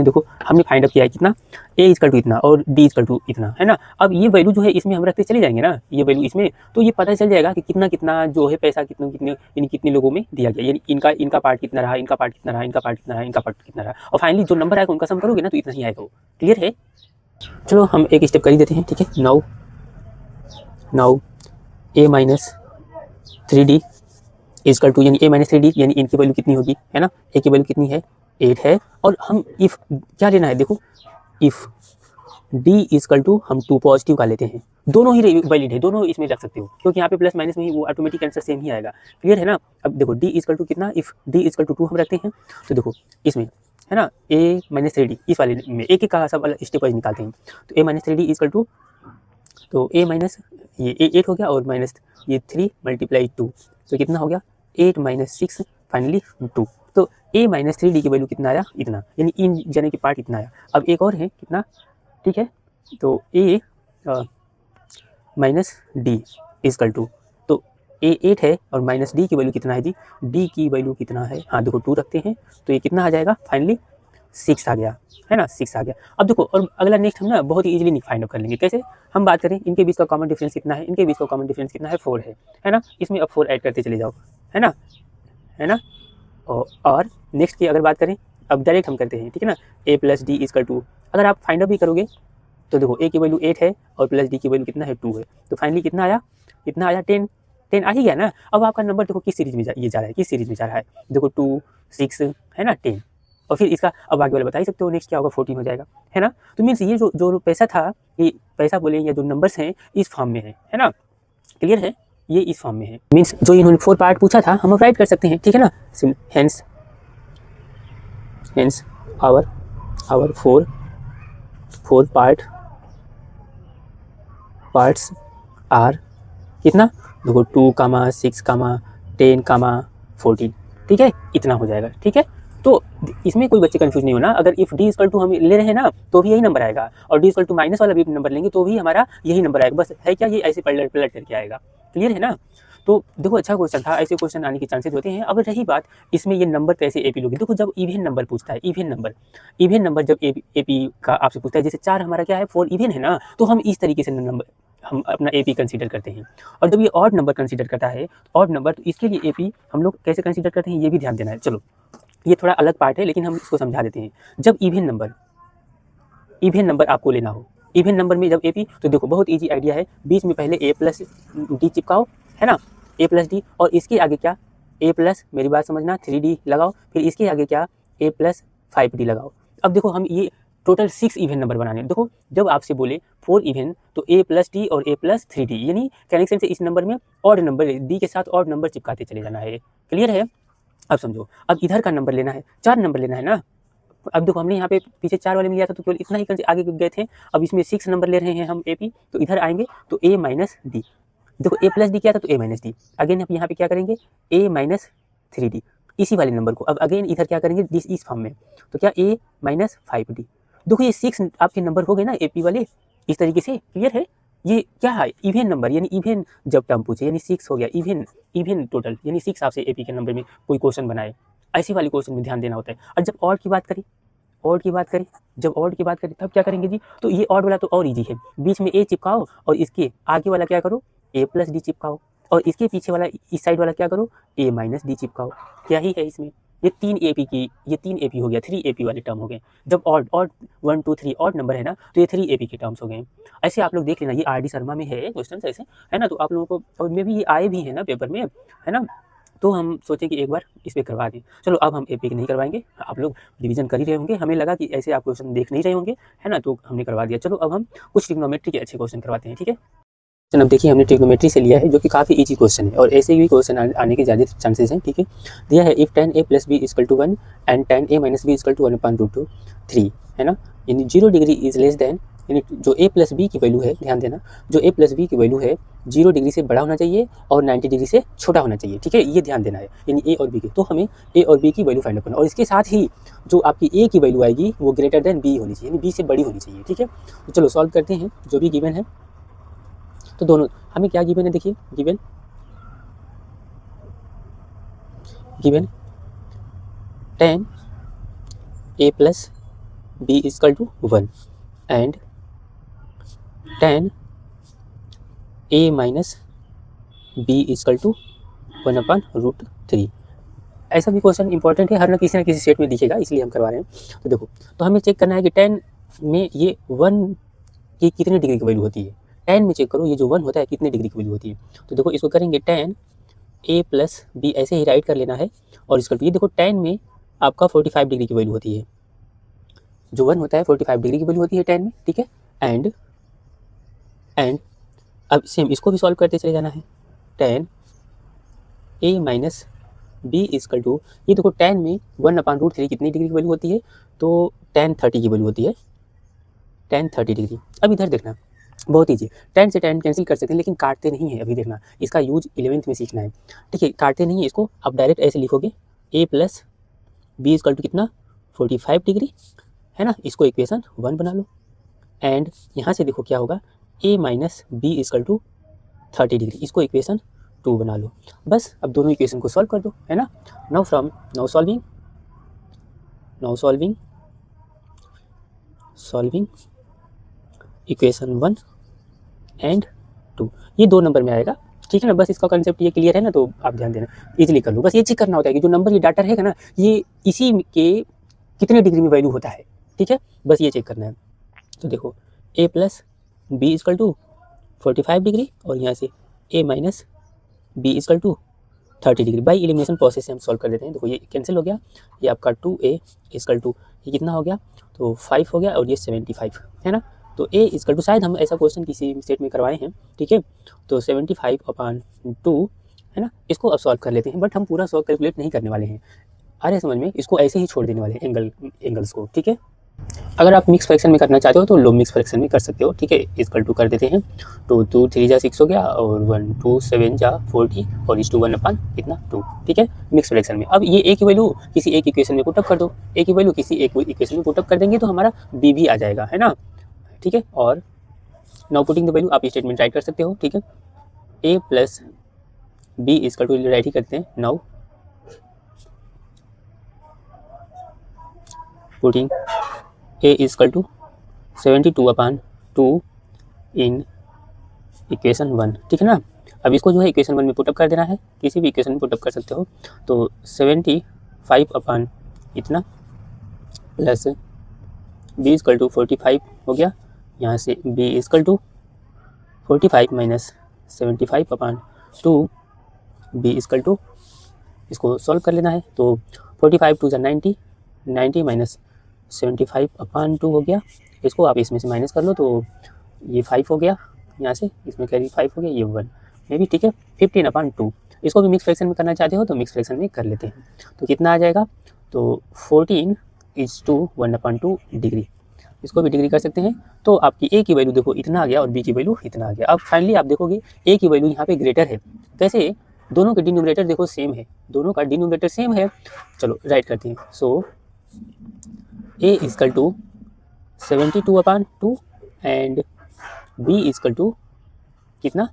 देखो हमने फाइंड अप किया है कितना a इक्वल टू इतना और d इक्वल टू इतना है ना, अब ये वैल्यू जो है इसमें हम रखते चले जाएंगे ना ये वैल्यू इसमें, तो ये पता चल जाएगा कि कितना कितना जो है पैसा कितने लोगों में दिया गया, यानी इनका पार्ट कितना रहा, इनका पार्ट कितना रहा, इनका पार्ट कितना रहा, इनका पार्ट कितना रहा, और फाइनली जो नंबर आएगा उनका सम करोगे ना तो इतना ही आएगा वो, क्लियर है। चलो हम एक स्टेप कर ही देते हैं, ठीक है। Now a minus 3d equal to यानी a माइनस 3d यानी इनकी वैल्यू कितनी होगी है ना, a की वैल्यू कितनी है 8 है, और हम इफ क्या लेना है देखो इफ d इक्वल टू हम 2 पॉजिटिव का लेते हैं, दोनों ही वैलिड है, दोनों इसमें रख सकते हो क्योंकि यहाँ पे प्लस माइनस में ही वो ऑटोमेटिक आंसर सेम ही आएगा, क्लियर है ना। अब देखो d इक्वल टू कितना, इफ d इक्वल टू 2 हम रखते हैं तो देखो इसमें है ना a माइनस 3d इस वाले में एक का सब स्टेप वाइज निकालते हैं, तो a minus 3d equal to तो a माइनस ये 8 हो गया और माइनस ये 3 मल्टीप्लाई 2 तो कितना हो गया 8 माइनस 6 फाइनली 2, तो a माइनस 3d की वैल्यू कितना आया इतना, यानी इन जाने के पार्ट इतना आया। अब एक और है कितना, ठीक है, तो a minus d equal to तो a 8 है और माइनस डी की वैल्यू कितना है जी, d की वैल्यू कितना है, हाँ देखो 2 रखते हैं तो ये कितना आ जाएगा फाइनली 6 आ गया है ना, 6 आ गया। अब देखो और अगला नेक्स्ट हम ना बहुत ही इजीली फाइंड आउट कर लेंगे, कैसे हम बात करें इनके बीच का कॉमन डिफरेंस कितना है, इनके बीच का कॉमन डिफरेंस कितना है 4 है ना, इसमें अब 4 ऐड करते चले जाओ है ना, और नेक्स्ट की अगर बात करें अब डायरेक्ट हम करते हैं, ठीक है ना, a plus d equal to, अगर आप फाइंड आउट भी करोगे तो देखो a की वैल्यू 8 है और प्लस d की वैल्यू कितना है 2 है, तो फाइनली कितना आया 10 10 आ ही गया ना। अब आपका नंबर देखो किस सीरीज में ये जा रहा है, किस सीरीज में जा रहा है, देखो 2 6 है ना 10, और फिर इसका अब आगे वाला बता ही सकते हो नेक्स्ट क्या होगा, 14 हो जाएगा, है ना। तो मीन्स ये जो पैसा था, ये पैसा बोले या जो नंबर्स हैं इस फॉर्म में है ना, क्लियर है, ये इस फॉर्म में है। मीन्स जो इन्होंने 4 पार्ट पूछा था हम अब राइट कर सकते हैं, ठीक है ना। हेंस आवर 4 पार्ट्स आर कितना, देखो 2, 6, 10, 14, ठीक है, इतना हो जाएगा, ठीक है। तो इसमें कोई बच्चे कंफ्यूज नहीं होना, अगर इफ डी इक्वल टू हम ले रहे हैं ना तो भी यही नंबर आएगा, और डी इक्वल टू माइनस वाला भी नंबर लेंगे तो भी हमारा यही नंबर आएगा, बस है क्या, ये ऐसे पलट करके आएगा, क्लियर है ना। तो देखो अच्छा क्वेश्चन था, ऐसे क्वेश्चन आने के चांसेस होते हैं। अब रही बात इसमें ये नंबर कैसे एपी लोगे, देखो जब इवन नंबर पूछता है, इवन नंबर जब एपी का आपसे पूछता है, जैसे 4 हमारा क्या है 4 इवन है ना, तो हम इस तरीके से नंबर हम अपना एपी कंसीडर करते हैं। और जब ये ऑड नंबर कंसीडर करता है, ऑड नंबर, तो इसके लिए एपी हम लोग कैसे कंसीडर करते हैं ये भी ध्यान देना है। चलो ये थोड़ा अलग पार्ट है लेकिन हम इसको समझा देते हैं। जब इवन नंबर आपको लेना हो, इवन नंबर में जब एपी, तो देखो बहुत इजी आइडिया है, बीच में पहले ए प्लस डी चिपकाओ, है ना, ए प्लस डी, और इसके आगे क्या, ए प्लस, मेरी बात समझना, 3D लगाओ, फिर इसके आगे क्या, ए प्लस 5D लगाओ। अब देखो हम ये टोटल 6 इवन नंबर बनाने, देखो जब आपसे बोले 4 इवन तो ए प्लस डी और ए प्लस 3D, यानी कनेक्शन से इस नंबर में ऑड नंबर डी के साथ ऑड नंबर चिपकाते चले जाना है, क्लियर है। अब समझो, अब इधर का नंबर लेना है, 4 नंबर लेना है ना। अब देखो हमने यहाँ पे पीछे 4 वाले में लिया था तो केवल इतना ही आगे गए थे, अब इसमें 6 नंबर ले रहे हैं हम एपी, तो इधर आएंगे तो ए माइनस डी, देखो ए प्लस डी क्या था तो ए माइनस डी, अगेन अब यहाँ पे क्या करेंगे ए माइनस 3D, इसी वाले नंबर को अब अगेन इधर क्या करेंगे दिस इस फॉर्म में, तो क्या ए माइनस 5D। देखो ये 6 आपके नंबर हो गए ना एपी वाले, इस तरीके से, क्लियर है। ये क्या है, इवन नंबर, यानी इवन जब टर्म पूछे यानी 6 हो गया, इवन टोटल यानी 6 आपसे एपी के नंबर में कोई क्वेश्चन बनाए, ऐसी वाली क्वेश्चन में ध्यान देना होता है। और जब ऑड की बात करें, जब ऑड की बात करें तब क्या करेंगे जी, तो ये ऑड वाला तो और इजी है, बीच में ए चिपकाओ और इसके आगे वाला क्या करो ए प्लस डी चिपकाओ, और इसके पीछे वाला इस साइड वाला क्या करो ए माइनस डी चिपकाओ, क्या ही है इसमें, ये 3 एपी हो गया, 3 एपी वाले टर्म हो गए। जब ऑड 1 2 3 ऑड नंबर है ना तो ये 3 एपी के टर्म्स हो गए। ऐसे आप लोग देख लेना, ये आर डी शर्मा में है क्वेश्चन ऐसे, है ना, तो आप लोगों को और में भी ये आए भी है ना पेपर में, है ना, तो हम सोचे कि एक बार इस पर करवा दें। चलो अब हम एपी नहीं करवाएंगे, आप लोग रिवीजन कर ही रहे होंगे, हमें लगा कि ऐसे आप क्वेश्चन देख नहीं रहे होंगे, है ना, तो हमने करवा दिया। चलो अब हम कुछ ट्रिग्नोमेट्री के अच्छे क्वेश्चन करवाते हैं, ठीक है। अब देखिए हमने ट्रिग्नोमेट्री से लिया है जो कि काफ़ी इजी क्वेश्चन है, और ऐसे भी क्वेश्चन आने के ज़्यादा चांसेस हैं, ठीक है। दिया है if 10a + b = 1 and 10a - b = 1/√3, है ना, यानी 0 डिग्री इज लेस देन, यानी जो a + b की वैल्यू है, ध्यान देना, जो a + b की वैल्यू है 0 डिग्री से बड़ा होना चाहिए और 90 डिग्री से छोटा होना चाहिए, ठीक है, ये ध्यान देना है, यानी a और b की, तो हमें a और b की वैल्यू फाइंड आउट करना, और इसके साथ ही जो आपकी a की वैल्यू आएगी वो ग्रेटर देन b होनी चाहिए, यानी b से बड़ी होनी चाहिए, ठीक है। तो चलो सॉल्व करते हैं जो भी गिवन है। तो दोनों हमें क्या गिवन है, देखिए given 10a + b = 1 and 10a - b = 1/√3। ऐसा भी क्वेश्चन इंपॉर्टेंट है, हर ना किसी सेट में दिखेगा, इसलिए हम करवा रहे हैं। तो देखो, तो हमें चेक करना है कि 10 में ये 1 की कितने डिग्री की वैल्यू होती है, 10 में चेक करो ये जो 1 होता है कितने डिग्री की वैल्यू होती है। तो देखो इसको करेंगे 10a + b, ऐसे ही राइट कर लेना है, और इसका ये देखो 10 में आपका 45 डिग्री की वैल्यू होती है, जो 1 होता है 45 डिग्री की वैल्यू होती है 10 में, ठीक है। एंड अब सेम इसको भी सॉल्व करते चले जाना है, 10a - b = ये देखो 10 में 1/√3 कितनी डिग्री की वैल्यू होती है, तो 10 30 की वैल्यू होती है, 10 30 डिग्री। अब इधर देखना बहुत ईजी, 10 से 10 कैंसिल कर सकते हैं लेकिन काटते नहीं है, अभी देखना इसका यूज 11th में सीखना है, ठीक है, काटते नहीं है इसको, आप डायरेक्ट ऐसे लिखोगे a + b = कितना 45 डिग्री, है ना, इसको इक्वेशन 1 बना लो, एंड यहाँ से देखो क्या होगा a - b = 30 डिग्री, इसको इक्वेशन 2 बना लो, बस अब दोनों इक्वेशन को सॉल्व कर दो, है ना। नाउ सॉल्विंग इक्वेशन 1 एंड 2, ये 2 नंबर में आएगा, ठीक है ना। बस इसका कंसेप्ट ये क्लियर है ना, तो आप ध्यान देना, इजीली कर लो। बस ये चेक करना होता है कि जो नंबर ये डाटा रहेगा ना, ये इसी के कितने डिग्री में वैल्यू होता है, ठीक है, बस ये चेक करना है। तो देखो a + b = 45 डिग्री, और यहाँ से a - b is equal to 30 degree. By elimination process से हम सॉल्व कर देते हैं। देखो ये कैंसिल हो गया, ये आपका 2a इजकल टू ये कितना हो गया, तो 5 हो गया और ये 75 है ना। तो a इजकल टू, शायद हम ऐसा क्वेश्चन किसी सेट में करवाए हैं, ठीक है। तो 75/2 है ना। इसको अब सॉल्व कर लेते हैं, बट हम पूरा सॉल्व कैलकुलेट नहीं करने वाले हैं, आ रहे समझ में। इसको ऐसे ही छोड़ देने वाले हैं एंगल्स को, ठीक है। अगर आप मिक्स फ्रैक्शन में करना चाहते हो तो लो मिक्स फ्रैक्शन में कर सकते हो, ठीक है। इजकल टू कर देते हैं, तो 2 3 जा 6 हो गया और 1 2 7 जा 40 और इस 1 अपन कितना 2, ठीक है, मिक्स फ्रैक्शन में। अब ये ए की वैल्यू किसी एक इक्वेशन में पुटअप कर दो, ए की वैल्यू किसी एक इक्वेशन में पुटअप कर देंगे तो हमारा बी भी आ जाएगा, है ना, ठीक है। और नाउ पुटिंग द वैल्यू, आप स्टेटमेंट राइट कर सकते हो, ठीक है। A plus B is equal to write ही करते हैं। Now putting A equal to 72/2 in equation 1, ठीक है ना। अब इसको जो है इक्वेशन 1 में पुटअप कर देना है, किसी भी इक्वेशन में पुटअप कर सकते हो। तो 75 इतना प्लस बी इजकल टू 45 हो गया, यहाँ से b is equal to 45 minus 75/2 b is equal to, इसको सॉल्व कर लेना है। तो 45 2 90, 90 माइनस 75/2 हो गया। इसको आप इसमें से माइनस कर लो तो ये 5 हो गया, यहाँ से इसमें कैरी 5 हो गया, ये 1 में भी, ठीक है। 15/2, इसको भी मिक्स फ्रैक्शन में करना चाहते हो तो मिक्स फ्रैक्शन में कर लेते हैं। तो कितना आ जाएगा, तो 14 इज टू 1/2 डिग्री, इसको भी डिग्री कर सकते हैं। तो आपकी ए की वैल्यू देखो इतना आ गया और बी की वैल्यू इतना आ गया। अब फाइनली आप देखोगे ए की वैल्यू यहाँ पे ग्रेटर है, कैसे, दोनों के डिनोमिनेटर देखो सेम है, दोनों का डिनोमिनेटर सेम है। चलो राइट करते हैं। So A equal to 72/2 and B is equal to कितना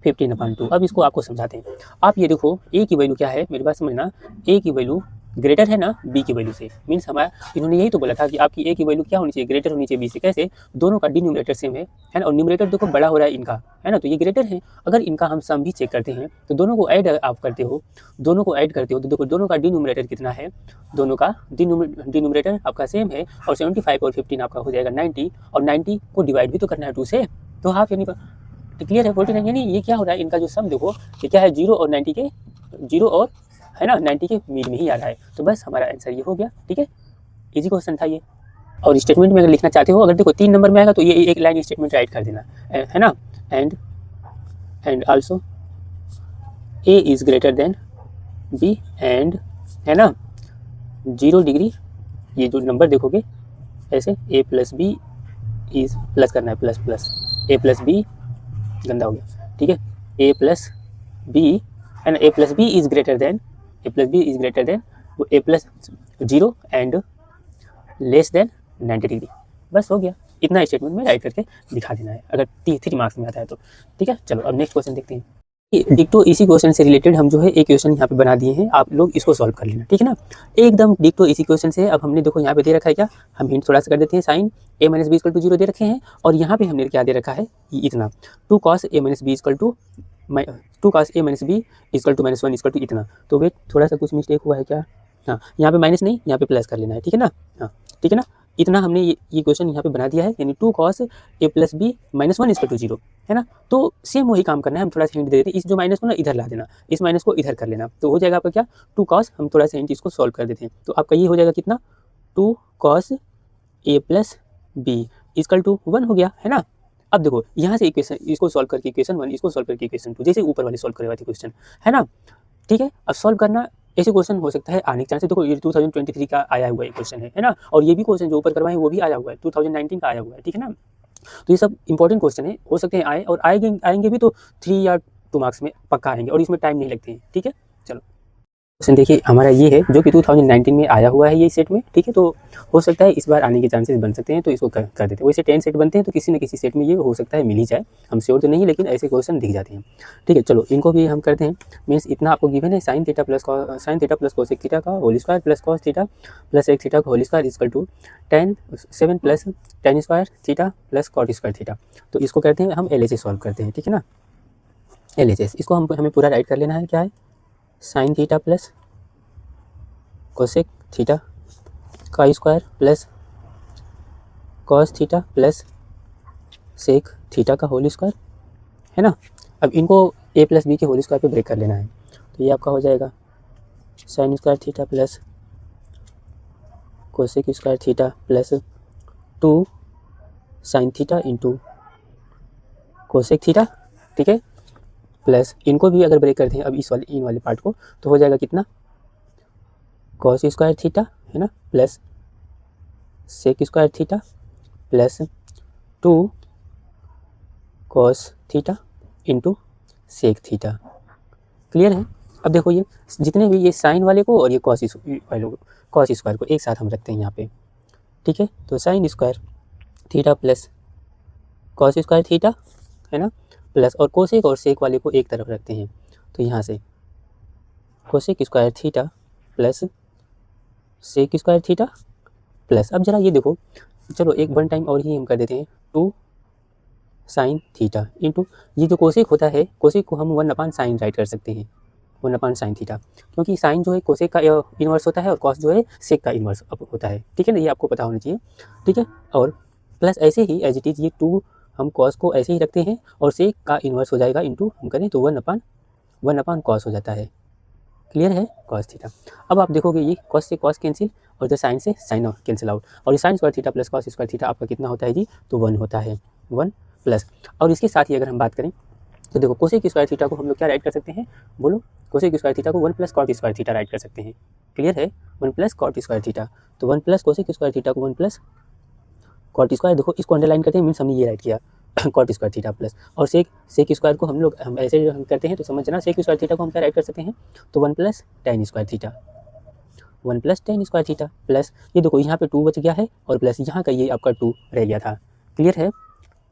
15/2। अब इसको आपको समझाते हैं। आप ये देखो ए की वैल्यू क्या है, मेरी बात समझना, ए की वैल्यू ग्रेटर है ना बी की वैल्यू से, मीन्स हमारा इन्होंने यही तो बोला था कि आपकी ए की वैल्यू क्या होनी चाहिए, ग्रेटर होनी चाहिए बी से। कैसे, दोनों का डिनोमिनेटर सेम है ना, और न्यूमरेटर देखो बड़ा हो रहा है इनका, है ना, तो ये ग्रेटर है। अगर इनका हम सम भी चेक करते हैं तो दोनों को ऐड आप करते हो, दोनों को ऐड करते हो तो देखो दोनों का डिनोमिनेटर कितना है, दोनों का डिनोमिनेटर आपका सेम है, और 75 और 15 आपका हो जाएगा 90, और 90 को डिवाइड भी तो करना है 2 से, तो हाफ यानी क्लियर है 49। यानी ये क्या हो रहा है, इनका जो सम देखो ये क्या है, 0 और 90 के, 0 और है ना 90 के मीड में ही आ रहा है। तो बस हमारा आंसर ये हो गया, ठीक है, इजी क्वेश्चन था ये। और स्टेटमेंट में अगर लिखना चाहते हो, अगर देखो 3 नंबर में आएगा तो ये एक लाइन स्टेटमेंट राइट कर देना है ना। And also a is greater than b and, है ना, 0 डिग्री, ये जो नंबर देखोगे ऐसे a plus B is, plus करना है, plus plus a plus b, गंदा हो गया, ठीक है, ए प्लस बी, है ना, A plus B is greater than, A plus B is greater than A plus 0 and less than 90 degree. बस हो गया, इतना स्टेटमेंट में राइट करके दिखा देना है अगर 3 मार्क्स में आता है तो, ठीक है। चलो अब नेक्स्ट क्वेश्चन देखते हैं। डिक्टो इसी क्वेश्चन से रिलेटेड हम जो है एक क्वेश्चन यहाँ पे बना दिए हैं, आप लोग इसको सॉल्व कर लेना, ठीक है ना, एकदम डिक्टो इसी क्वेश्चन से। अब हमने देखो यहाँ पे दे रखा है क्या, हम हिंट थोड़ा सा कर देते हैं, sine a minus b equal to 0 दे रखे हैं, और यहाँ पे हमने क्या दे रखा है, इतना 2 cos a minus b equal to 2 cos a minus b equal to -1 equal to इतना। तो वेट थोड़ा सा कुछ मिस्टेक हुआ है क्या, हाँ यहाँ पे माइनस नहीं, यहाँ पे प्लस कर लेना है, ठीक है ना, हाँ ठीक है ना, इतना हमने ये क्वेश्चन यहाँ पे बना दिया है, यानी 2 cos a plus b -1 equal to 0, है ना। तो सेम वही काम करना है, हम थोड़ा सा हिंट दे देते हैं, इस जो माइनस को ना इधर ला देना, इस माइनस को इधर कर लेना, तो हो जाएगा आपका क्या 2 cos, हम थोड़ा सा हिंट इसको सॉल्व कर देते हैं, तो आपका ये हो जाएगा कितना 2 cos a plus b equal to 1 हो गया, है ना। अब देखो यहाँ से इक्वेशन, इसको सॉल्व करके इक्वेशन 1, इसको सॉल्व करके इक्वेशन 2, जैसे ऊपर वाले सॉल्व करे हुए थे क्वेश्चन, है ना, ठीक है। अब सॉल्व करना, ऐसे क्वेश्चन हो सकता है आने के चांसेस, देखो ये 2023 का आया हुआ है क्वेश्चन है ना, और ये भी क्वेश्चन जो ऊपर करवाए वो भी आया हुआ है, 2019 का आया हुआ है, ठीक है ना। तो ये सब इंपॉर्टेंट क्वेश्चन है, हो सकते हैं आए, और आएंगे भी तो 3 या 2 मार्क्स में पक्का आएंगे, और इसमें टाइम नहीं लगते हैं, ठीक है। चलो क्वेश्चन देखिए हमारा ये है, जो कि 2019 में आया हुआ है ये सेट में, ठीक है, तो हो सकता है इस बार आने के चांसेस बन सकते हैं, तो इसको कर देते हैं। वैसे 10 सेट बनते हैं तो किसी न किसी सेट में ये हो सकता है मिल ही जाए, हम श्योर तो नहीं, लेकिन ऐसे क्वेश्चन दिख जाते हैं, ठीक है। चलो इनको भी हम करते हैं, मीन्स इतना आपको गिवन है, sine theta plus cosec theta का whole square plus cos theta plus एक थीटा का whole square equal to 7 plus tan square theta plus cot square theta. तो इसको करते हैं हम LHS सॉल्व करते हैं, ठीक है ना, LHS इसको हमें पूरा राइट कर लेना है, क्या है, sine theta plus cosec theta का square plus cos theta plus sec theta का होल स्क्वायर, है ना। अब इनको ए प्लस बी के होल स्क्वायर पे ब्रेक कर लेना है। तो ये आपका हो जाएगा sine square theta plus cosec square theta plus 2 sine theta into cosec theta, ठीक है, प्लस इनको भी अगर ब्रेक करते हैं अब इन वाले पार्ट को, तो हो जाएगा कितना कॉस स्क्वायर थीटा, है ना, plus sec square theta plus 2 cos theta into sec theta. Clear है। अब देखो ये जितने भी ये साइन वाले को और ये कॉस स्क्वायर को एक साथ हम रखते हैं यहाँ पे, ठीक है। तो sign square theta plus cos square theta, है ना, प्लस और कोसेक और सेक वाले को एक तरफ रखते हैं। तो यहाँ से cosec square theta plus sec square theta plus, अब जरा ये देखो, चलो एक वन टाइम और ही हम कर देते हैं 2 साइन थीटा इंटू ये जो कोसेक होता है, कोसेक को हम 1/sin राइट कर सकते हैं, 1/sin थीटा, क्योंकि साइन जो है कोसेक का इन्वर्स होता है और कॉस जो है सेक का इन्वर्स होता है, ठीक है ना, ये आपको पता होना चाहिए, ठीक है। और प्लस ऐसे ही एज इट इज़ ये 2 हम कॉस को ऐसे ही रखते हैं और सेक का इन्वर्स हो जाएगा इंटू हम करें तो 1/1 कॉस हो जाता है। क्लियर है, कॉस थीटा। अब आप देखोगे ये कॉस से कॉस कैंसिल और इधर साइन से साइन कैंसिल आउट, और ये sign square theta plus cos square theta आपका कितना होता है जी, तो 1 होता है, 1 प्लस। और इसके साथ ही अगर हम बात करें तो देखो कोसेक स्क्वायर थीटा को हम लोग क्या राइट कर सकते हैं, बोलो, कोसेक स्क्वायर थीटा को 1 plus cot square theta write कर सकते हैं। क्लियर है, 1 प्लस कॉट स्क्वायर थीटा, तो 1 प्लस कोसेक स्क्वायर थीटा को 1 प्लस कॉट स्क्वायर, देखो इसको अंडरलाइन करते हैं, मीन्स हमने ये राइट किया कॉट स्क्वायर थीटा प्लस, और सेक स्क्वायर को हम ऐसे करते हैं तो समझना, सेक स्क्वायर थीटा को हम क्या राइट कर सकते हैं, तो 1 plus ten square theta, 1 plus ten square theta plus ये देखो यहाँ पे 2 बच गया है और प्लस यहाँ का ये आपका 2 रह गया था। क्लियर है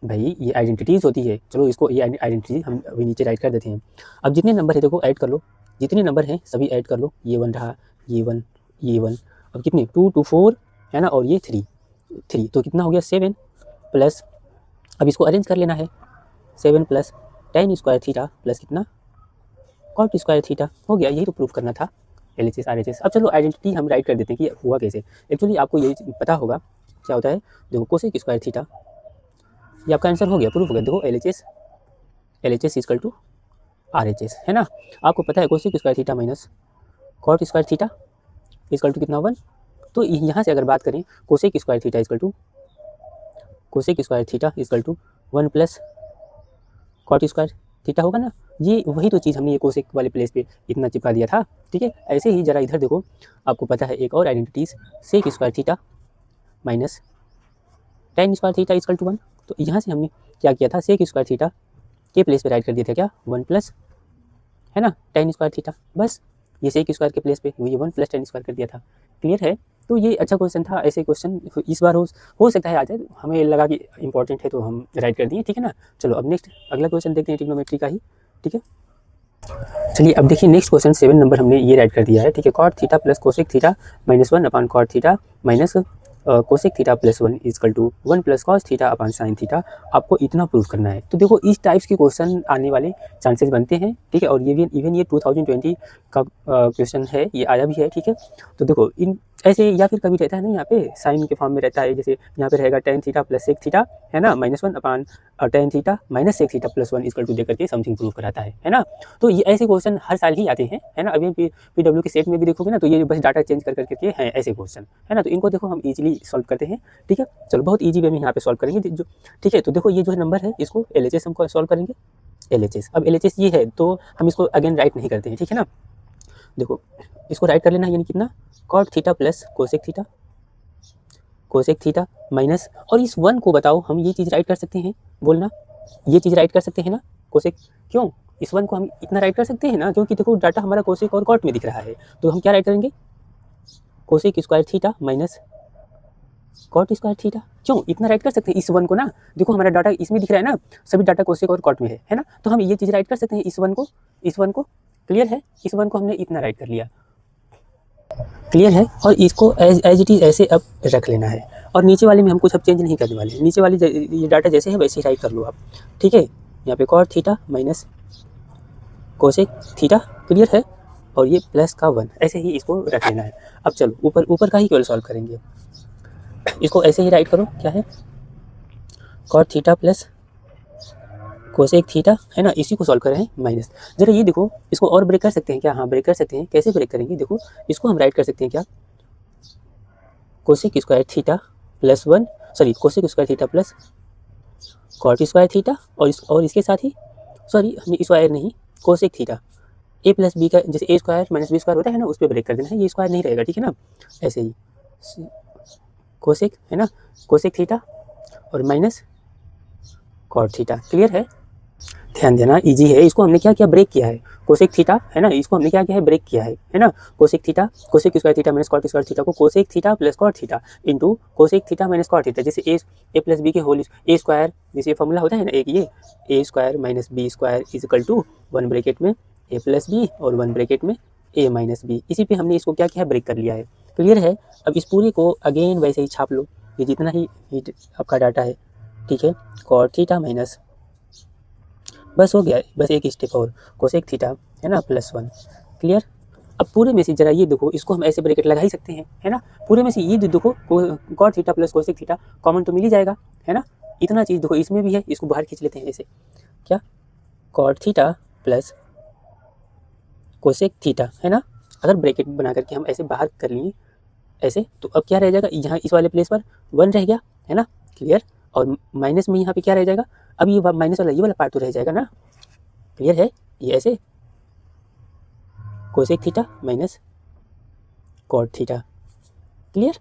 भाई, ये आइडेंटिटीज़ होती है। चलो इसको ये आइडेंटिटी हम अभी नीचे राइट कर देते हैं। अब जितने नंबर है देखो ऐड कर लो, जितने नंबर हैं सभी ऐड कर लो, ये 1 रहा, ये 1, ये 1, अब कितने 2 2 4 है ना, और ये 3 तो कितना हो गया 7 प्लस, अब इसको अरेंज कर लेना है, 7 plus ten square theta plus कितना कॉट स्क्वायर थीटा, हो गया, यही तो प्रूफ करना था, LHS RHS। अब चलो आइडेंटिटी हम राइट कर देते हैं कि हुआ कैसे। एक्चुअली आपको ये पता होगा क्या होता है, देखो कोसेक स्क्वायर थीटा, ये आपका आंसर हो गया, प्रूफ हो गया। देखो LHS इक्वल टू RHS, है ना, आपको पता है cosec square theta minus cot square theta equal to कितना 1। तो यहाँ से अगर बात करें cosec square theta equal to 1 plus cot square theta होगा ना, ये वही तो चीज़ हमने ये कोसेक वाले प्लेस पे इतना चिपका दिया था, ठीक है। ऐसे ही जरा इधर देखो, आपको पता है एक और identities sec square theta minus tan square theta equal to 1। तो यहाँ से हमने क्या किया था, सेक स्क्वायर थीटा के प्लेस पे राइट कर दिया था क्या 1 प्लस, है ना, टेन स्क्वायर थीटा, बस ये सेक स्क्वायर के प्लेस पे ये 1 प्लस टेन स्क्वायर कर दिया था। क्लियर है, तो ये अच्छा क्वेश्चन था, ऐसे क्वेश्चन इस बार हो सकता है आ जाए, हमें लगा कि इंपॉर्टेंट है तो हम राइट कर दिए, ठीक है ना। चलो अब नेक्स्ट अगला क्वेश्चन देखते हैं ट्रिग्नोमेट्री का ही, ठीक है। चलिए अब देखिए नेक्स्ट क्वेश्चन 7 नंबर हमने ये राइट कर दिया है, ठीक है। Cot theta plus cosec theta minus 1 upon cot theta minus cosec theta plus 1 equal to 1 plus cos theta upon sine theta, आपको इतना प्रूफ करना है। तो देखो इस टाइप्स के क्वेश्चन आने वाले चांसेस बनते हैं, ठीक है, और ये भी इवन ये 2020 का क्वेश्चन है, ये आया भी है, ठीक है। तो देखो इन ऐसे, या फिर कभी रहता है ना यहाँ पे साइन के फॉर्म में रहता है, जैसे यहाँ पे रहेगा tan theta plus sec theta, है ना, -1 upon tan theta minus sec theta plus 1 equal to दे करके समथिंग प्रूफ कराता है ना। तो ये ऐसे क्वेश्चन हर साल ही आते हैं, है ना। अभी PW के सेट में भी देखोगे ना, तो ये बस डाटा चेंज कर करके हैं ऐसे क्वेश्चन, है ना। तो इनको देखो हम इजीली सॉल्व करते हैं, ठीक है। चलो बहुत ईजी वे में यहाँ पे सॉल्व करेंगे जो, ठीक है। तो देखो ये जो नंबर है इसको LHS हमको सॉल्व करेंगे, LHS। अब LHS ये है तो हम इसको अगेन राइट नहीं करते हैं, ठीक है ना। देखो इसको राइट कर लेना, यानी कितना cot theta plus cosec theta minus, और इस 1 को बताओ हम ये चीज़ राइट कर सकते हैं, बोलना ये चीज़ राइट कर सकते हैं ना, कोसेक, क्यों इस 1 को हम इतना राइट कर सकते हैं ना, क्योंकि देखो डाटा हमारा कोसेक और कॉट में दिख रहा है, तो हम क्या राइट करेंगे cosec square theta minus cot square theta, क्यों इतना राइट कर सकते हैं इस 1 को ना। देखो हमारा डाटा इसमें दिख रहा है ना, सभी डाटा कोसेक और कॉट में है ना, तो हम ये चीज़ राइट कर सकते हैं इस 1 को। क्लियर है, इस 1 को हमने इतना राइट कर लिया, क्लियर है। और इसको एज इट इज़ ऐसे अब रख लेना है, और नीचे वाले में हम कुछ अब चेंज नहीं करने वाले, नीचे वाले ये डाटा जैसे है वैसे ही राइट कर लो आप, ठीक है। यहाँ पे cot theta minus cosec theta, clear है, और ये प्लस का 1, ऐसे ही इसको रख लेना है। अब चलो ऊपर का ही केवल सॉल्व करेंगे, इसको ऐसे ही राइट करो, क्या है cot theta plus cosec theta, है ना, इसी को सॉल्व कर रहे हैं माइनस। जरा ये देखो, इसको और ब्रेक कर सकते हैं क्या? हाँ ब्रेक कर सकते हैं। कैसे ब्रेक करेंगे? देखो इसको हम राइट कर सकते हैं क्या, cosec square theta plus 1, sorry cosec square theta plus cot square theta, और इसके साथ ही, सॉरी हमें स्क्वायर नहीं, cosec theta A plus B का, जैसे A square minus B square होता है ना, उस पर ब्रेक कर देना है, ये स्क्वायर नहीं रहेगा, ठीक है ना। ऐसे ही कोसेक, है ना, कोसेक थीटा और माइनस कॉट थीटा। क्लियर है? ध्यान देना, इजी है। इसको हमने क्या किया, ब्रेक किया है। कोसेक थीटा, है ना, इसको हमने क्या किया है, ब्रेक किया है ना। Cosec theta, cosec square theta minus cot square theta को cosec theta plus cot theta into cosec theta minus cot theta, जैसे ए प्लस बी के होल ए स्क्वायर, जैसे ये फॉर्मूला होता है ना एक, ये A square minus B square is equal to 1 bracket में ए प्लस बी और 1 ब्रैकेट में ए माइनस बी। इसी पे हमने इसको क्या किया है, ब्रेक कर लिया है। क्लियर है? अब इस पूरे को अगेन वैसे ही छाप लो, ये जितना ही आपका डाटा है, ठीक है, कॉट थीटा माइनस, बस हो गया, बस एक स्टेप और, कोसेक थीटा, है ना, प्लस 1। क्लियर? अब पूरे में से जरा ये देखो, इसको हम ऐसे ब्रैकेट लगा ही सकते हैं, है ना। पूरे में से ये देखो, cot theta plus cosec theta common तो मिल ही जाएगा, है ना। इतना चीज़ देखो इसमें भी है, इसको बाहर खींच लेते हैं ऐसे, क्या, cot theta plus cosec theta, है ना। अगर ब्रैकेट बना करके हम ऐसे बाहर कर लिए ऐसे, तो अब क्या रह जाएगा, यहाँ इस वाले प्लेस पर 1 रह गया, है ना। क्लियर? और माइनस में यहाँ पे क्या रह जाएगा, अब ये माइनस वाला ये वाला पार्ट तो रह जाएगा ना। क्लियर है? ये ऐसे cosec theta minus cot theta. Clear?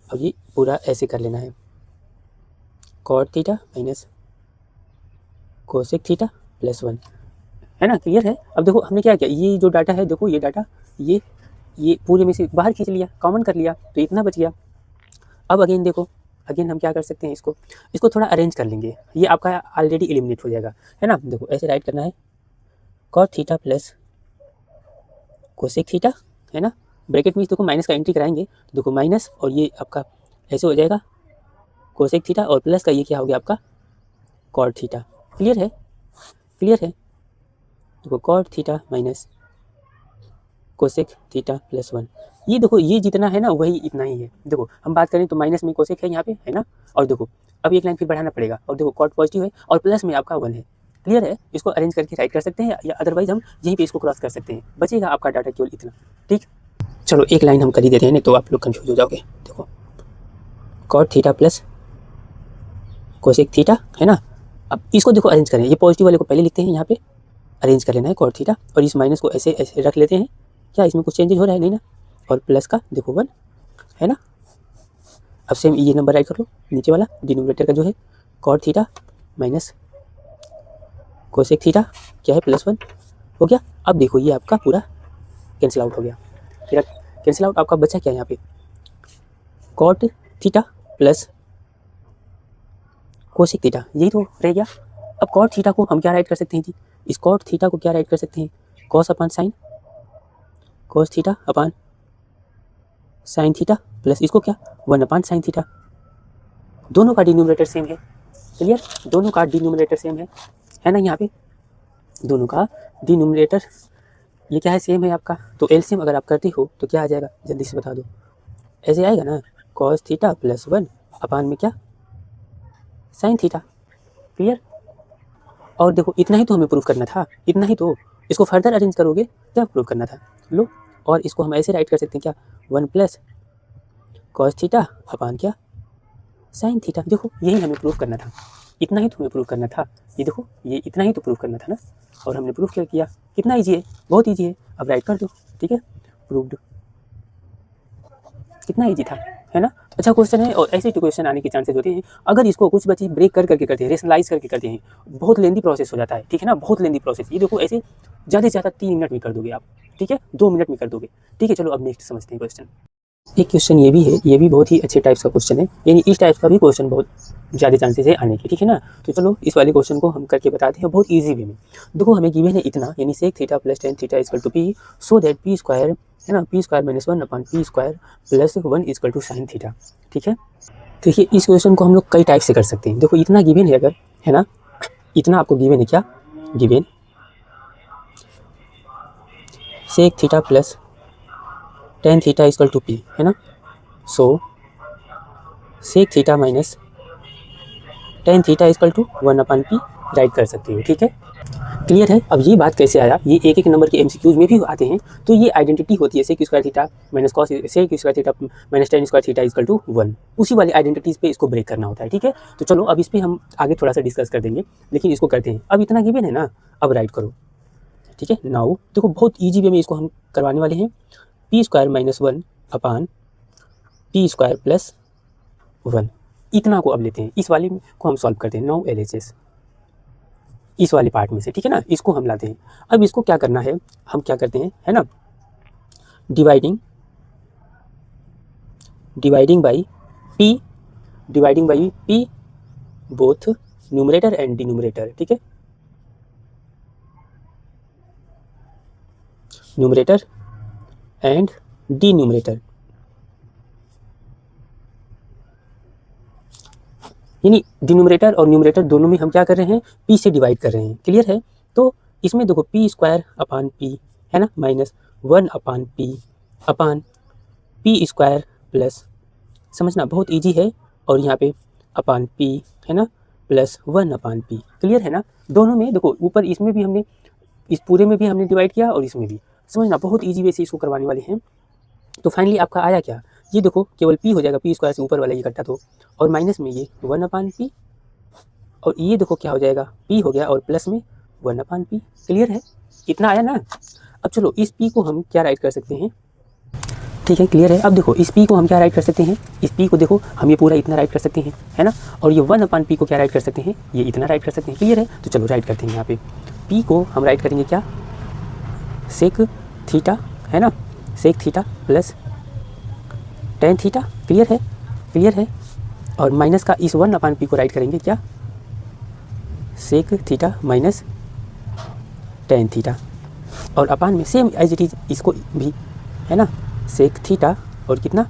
अब ये पूरा ऐसे कर लेना है, cot theta minus cosec theta plus 1, है ना। क्लियर है? अब देखो हमने क्या किया, ये जो डाटा है, देखो ये डाटा, ये पूरे में से बाहर खींच लिया, कॉमन कर लिया, तो इतना बच गया। अब अगेन देखो, अगेन हम क्या कर सकते हैं, इसको थोड़ा अरेंज कर लेंगे, ये आपका ऑलरेडी एलिमिनेट हो जाएगा, है ना। देखो ऐसे राइट करना है, cot theta plus cosec theta, है ना। ब्रैकेट में देखो माइनस का एंट्री कराएंगे, तो देखो माइनस और ये आपका ऐसे हो जाएगा कोसेक थीटा, और प्लस का ये क्या हो गया आपका कॉट थीटा। क्लियर है? क्लियर है? देखो cot theta minus cosec theta plus 1, ये देखो ये जितना है ना वही इतना ही है। देखो हम बात करें तो माइनस में कोसेक है यहाँ पे, है ना। और देखो अब एक लाइन फिर बढ़ाना पड़ेगा, और देखो कॉट पॉजिटिव है और प्लस में आपका 1 है। क्लियर है? इसको अरेंज करके राइट कर सकते हैं, या अदरवाइज हम यहीं पे इसको क्रॉस कर सकते हैं, बचेगा आपका डाटा केवल इतना। ठीक, चलो एक लाइन हम कर ही देते हैं, नहीं तो आप लोग कन्फ्यूज हो जाओगे। देखो cot theta plus cosec theta, है ना। अब इसको देखो अरेंज करें, ये पॉजिटिव वाले को पहले लिखते हैं, यहाँ पे अरेंज कर लेना है कॉट थीटा, और इस माइनस को ऐसे ऐसे रख लेते हैं। क्या इसमें कुछ चेंजेस हो रहा है? नहीं ना। और प्लस का देखो 1, है ना। अब सेम ये नंबर राइट कर लो, नीचे वाला डिनोमिनेटर का जो है cot theta minus cosec theta क्या है प्लस 1 हो गया। अब देखो ये आपका पूरा कैंसिल आउट हो गया, फिर कैंसिल आउट आपका बचा क्या यहाँ पे, cot theta plus cosec theta, यही तो रह गया। अब कॉट थीटा को हम क्या राइट कर सकते हैं जी, इस कॉट थीटा को क्या राइट कर सकते हैं, कॉस अपान sign, cos theta upon sign theta plus इसको क्या 1 अपान साइन थीटा। दोनों का डिनोमिनेटर सेम है। क्लियर? दोनों का डिनोमिनेटर सेम है ना। यहाँ पे दोनों का डिनोमिनेटर ये क्या है, सेम है आपका। तो एलसीएम अगर आप करते हो तो क्या आ जाएगा, जल्दी से बता दो। ऐसे आएगा ना, कॉस थीटा प्लस 1 अपान में क्या साइन थीटा। क्लियर? और देखो इतना ही तो हमें प्रूफ करना था, इतना ही तो। इसको फर्दर अरेंज करोगे क्या प्रूफ करना था, लो। और इसको हम ऐसे राइट कर सकते हैं क्या, 1 प्लस कॉस थीटा अपान क्या साइन थीटा। देखो यही हमें प्रूफ करना था, इतना ही तो हमें प्रूफ करना था। ये देखो ये इतना ही तो प्रूफ करना था ना, और हमने प्रूफ क्या किया। कितना ईजी है, बहुत ईजी है। अब राइट कर दो, ठीक है, प्रूव्ड। कितना ईजी था, है ना। अच्छा क्वेश्चन है, और ऐसे क्वेश्चन आने के चांसेस होते हैं अगर इसको कुछ बच्चे ब्रेक करके करते हैं, रेशनलाइज करके करते हैं, बहुत लेंदी प्रोसेस हो जाता है, ठीक है ना, बहुत लेंदी प्रोसेस। ये देखो ऐसे ज़्यादा से ज़्यादा 3 मिनट में कर दोगे आप, ठीक है, 2 मिनट में कर दोगे, ठीक है। चलो अब नेक्स्ट समझते हैं क्वेश्चन। एक क्वेश्चन ये भी है, ये भी बहुत ही अच्छे टाइप्स का क्वेश्चन है, यानी इस टाइप का भी क्वेश्चन बहुत ज़्यादा चांसेस है आने के, ठीक है ना। तो चलो इस वाले क्वेश्चन को हम करके बताते हैं बहुत ईजी वे में। देखो हमें गिवन है इतना, यानी sec theta plus tan theta equal to P, so that P square, है ना, P square minus 1 upon P square plus 1 equal to sine theta. ठीक है, देखिए इस क्वेश्चन को हम लोग कई टाइप से कर सकते हैं। देखो इतना गिवन है अगर, है ना, इतना आपको गिवन है, क्या given, sec theta plus tan theta equal to P, है ना। So sec theta minus tan theta equal to 1 upon P write कर सकते हो। ठीक है, क्लियर है। अब ये बात कैसे आया, ये एक एक नंबर के एमसीक्यूज में भी आते हैं। तो ये आइडेंटिटी होती है sec square theta minus cos sec square theta minus tan square theta equal to 1, उसी वाली आइडेंटिटीज पे इसको ब्रेक करना होता है। ठीक है, तो चलो अब इस पर हम आगे थोड़ा सा डिस्कस कर देंगे, लेकिन इसको करते हैं। अब इतना गिवन है ना, अब राइट करो। ठीक है, नाउ देखो बहुत ईजी वे में इसको हम करवाने वाले हैं। P square minus 1 upon P square plus 1, इतना को अब लेते हैं, इस वाले को हम सॉल्व करते हैं। नाउ LHS इस वाले पार्ट में से, ठीक है ना, इसको हम लाते हैं। अब इसको क्या करना है, हम क्या करते हैं, है ना, dividing by P both numerator and denominator. ठीक है, न्यूमरेटर एंड डिनोमिनेटर, यानी डिनोमिनेटर और न्यूमरेटर दोनों में हम क्या कर रहे हैं, पी से डिवाइड कर रहे हैं। क्लियर है। तो इसमें देखो पी स्क्वायर अपान पी है ना, minus 1 upon P square plus, समझना बहुत इजी है, और यहाँ पे अपान पी है ना प्लस 1 अपान पी। क्लियर है ना। दोनों में देखो, ऊपर इसमें भी हमने, इस पूरे में भी हमने डिवाइड किया और इसमें भी, समझना बहुत इजी वे से इसको करवाने वाले हैं। तो फाइनली आपका आया क्या, ये देखो केवल पी हो जाएगा, पी स्क्वायर से ऊपर वाला ये इकट्ठा तो, और माइनस में ये 1 अपान पी, और ये देखो क्या हो जाएगा, पी हो गया और प्लस में 1 अपान पी। क्लियर है, इतना आया ना। अब चलो इस पी को हम क्या राइट कर सकते हैं। ठीक है, क्लियर है। अब देखो इस पी को हम क्या राइट कर सकते हैं, इस पी को देखो हम ये पूरा इतना राइट कर सकते हैं, है ना, और ये 1 अपान पी को क्या राइट कर सकते हैं, ये इतना राइट कर सकते हैं। क्लियर है, तो चलो राइट करते हैं। यहाँ पे पी को हम राइट करेंगे क्या, सेक थीटा, है ना, sec theta plus tan theta. Clear है, क्लियर है। और माइनस का इस 1 अपान पी को राइट करेंगे क्या, sec theta minus tan theta, और अपान में सेम एज इट इज इसको भी, है ना, सेक थीटा और कितना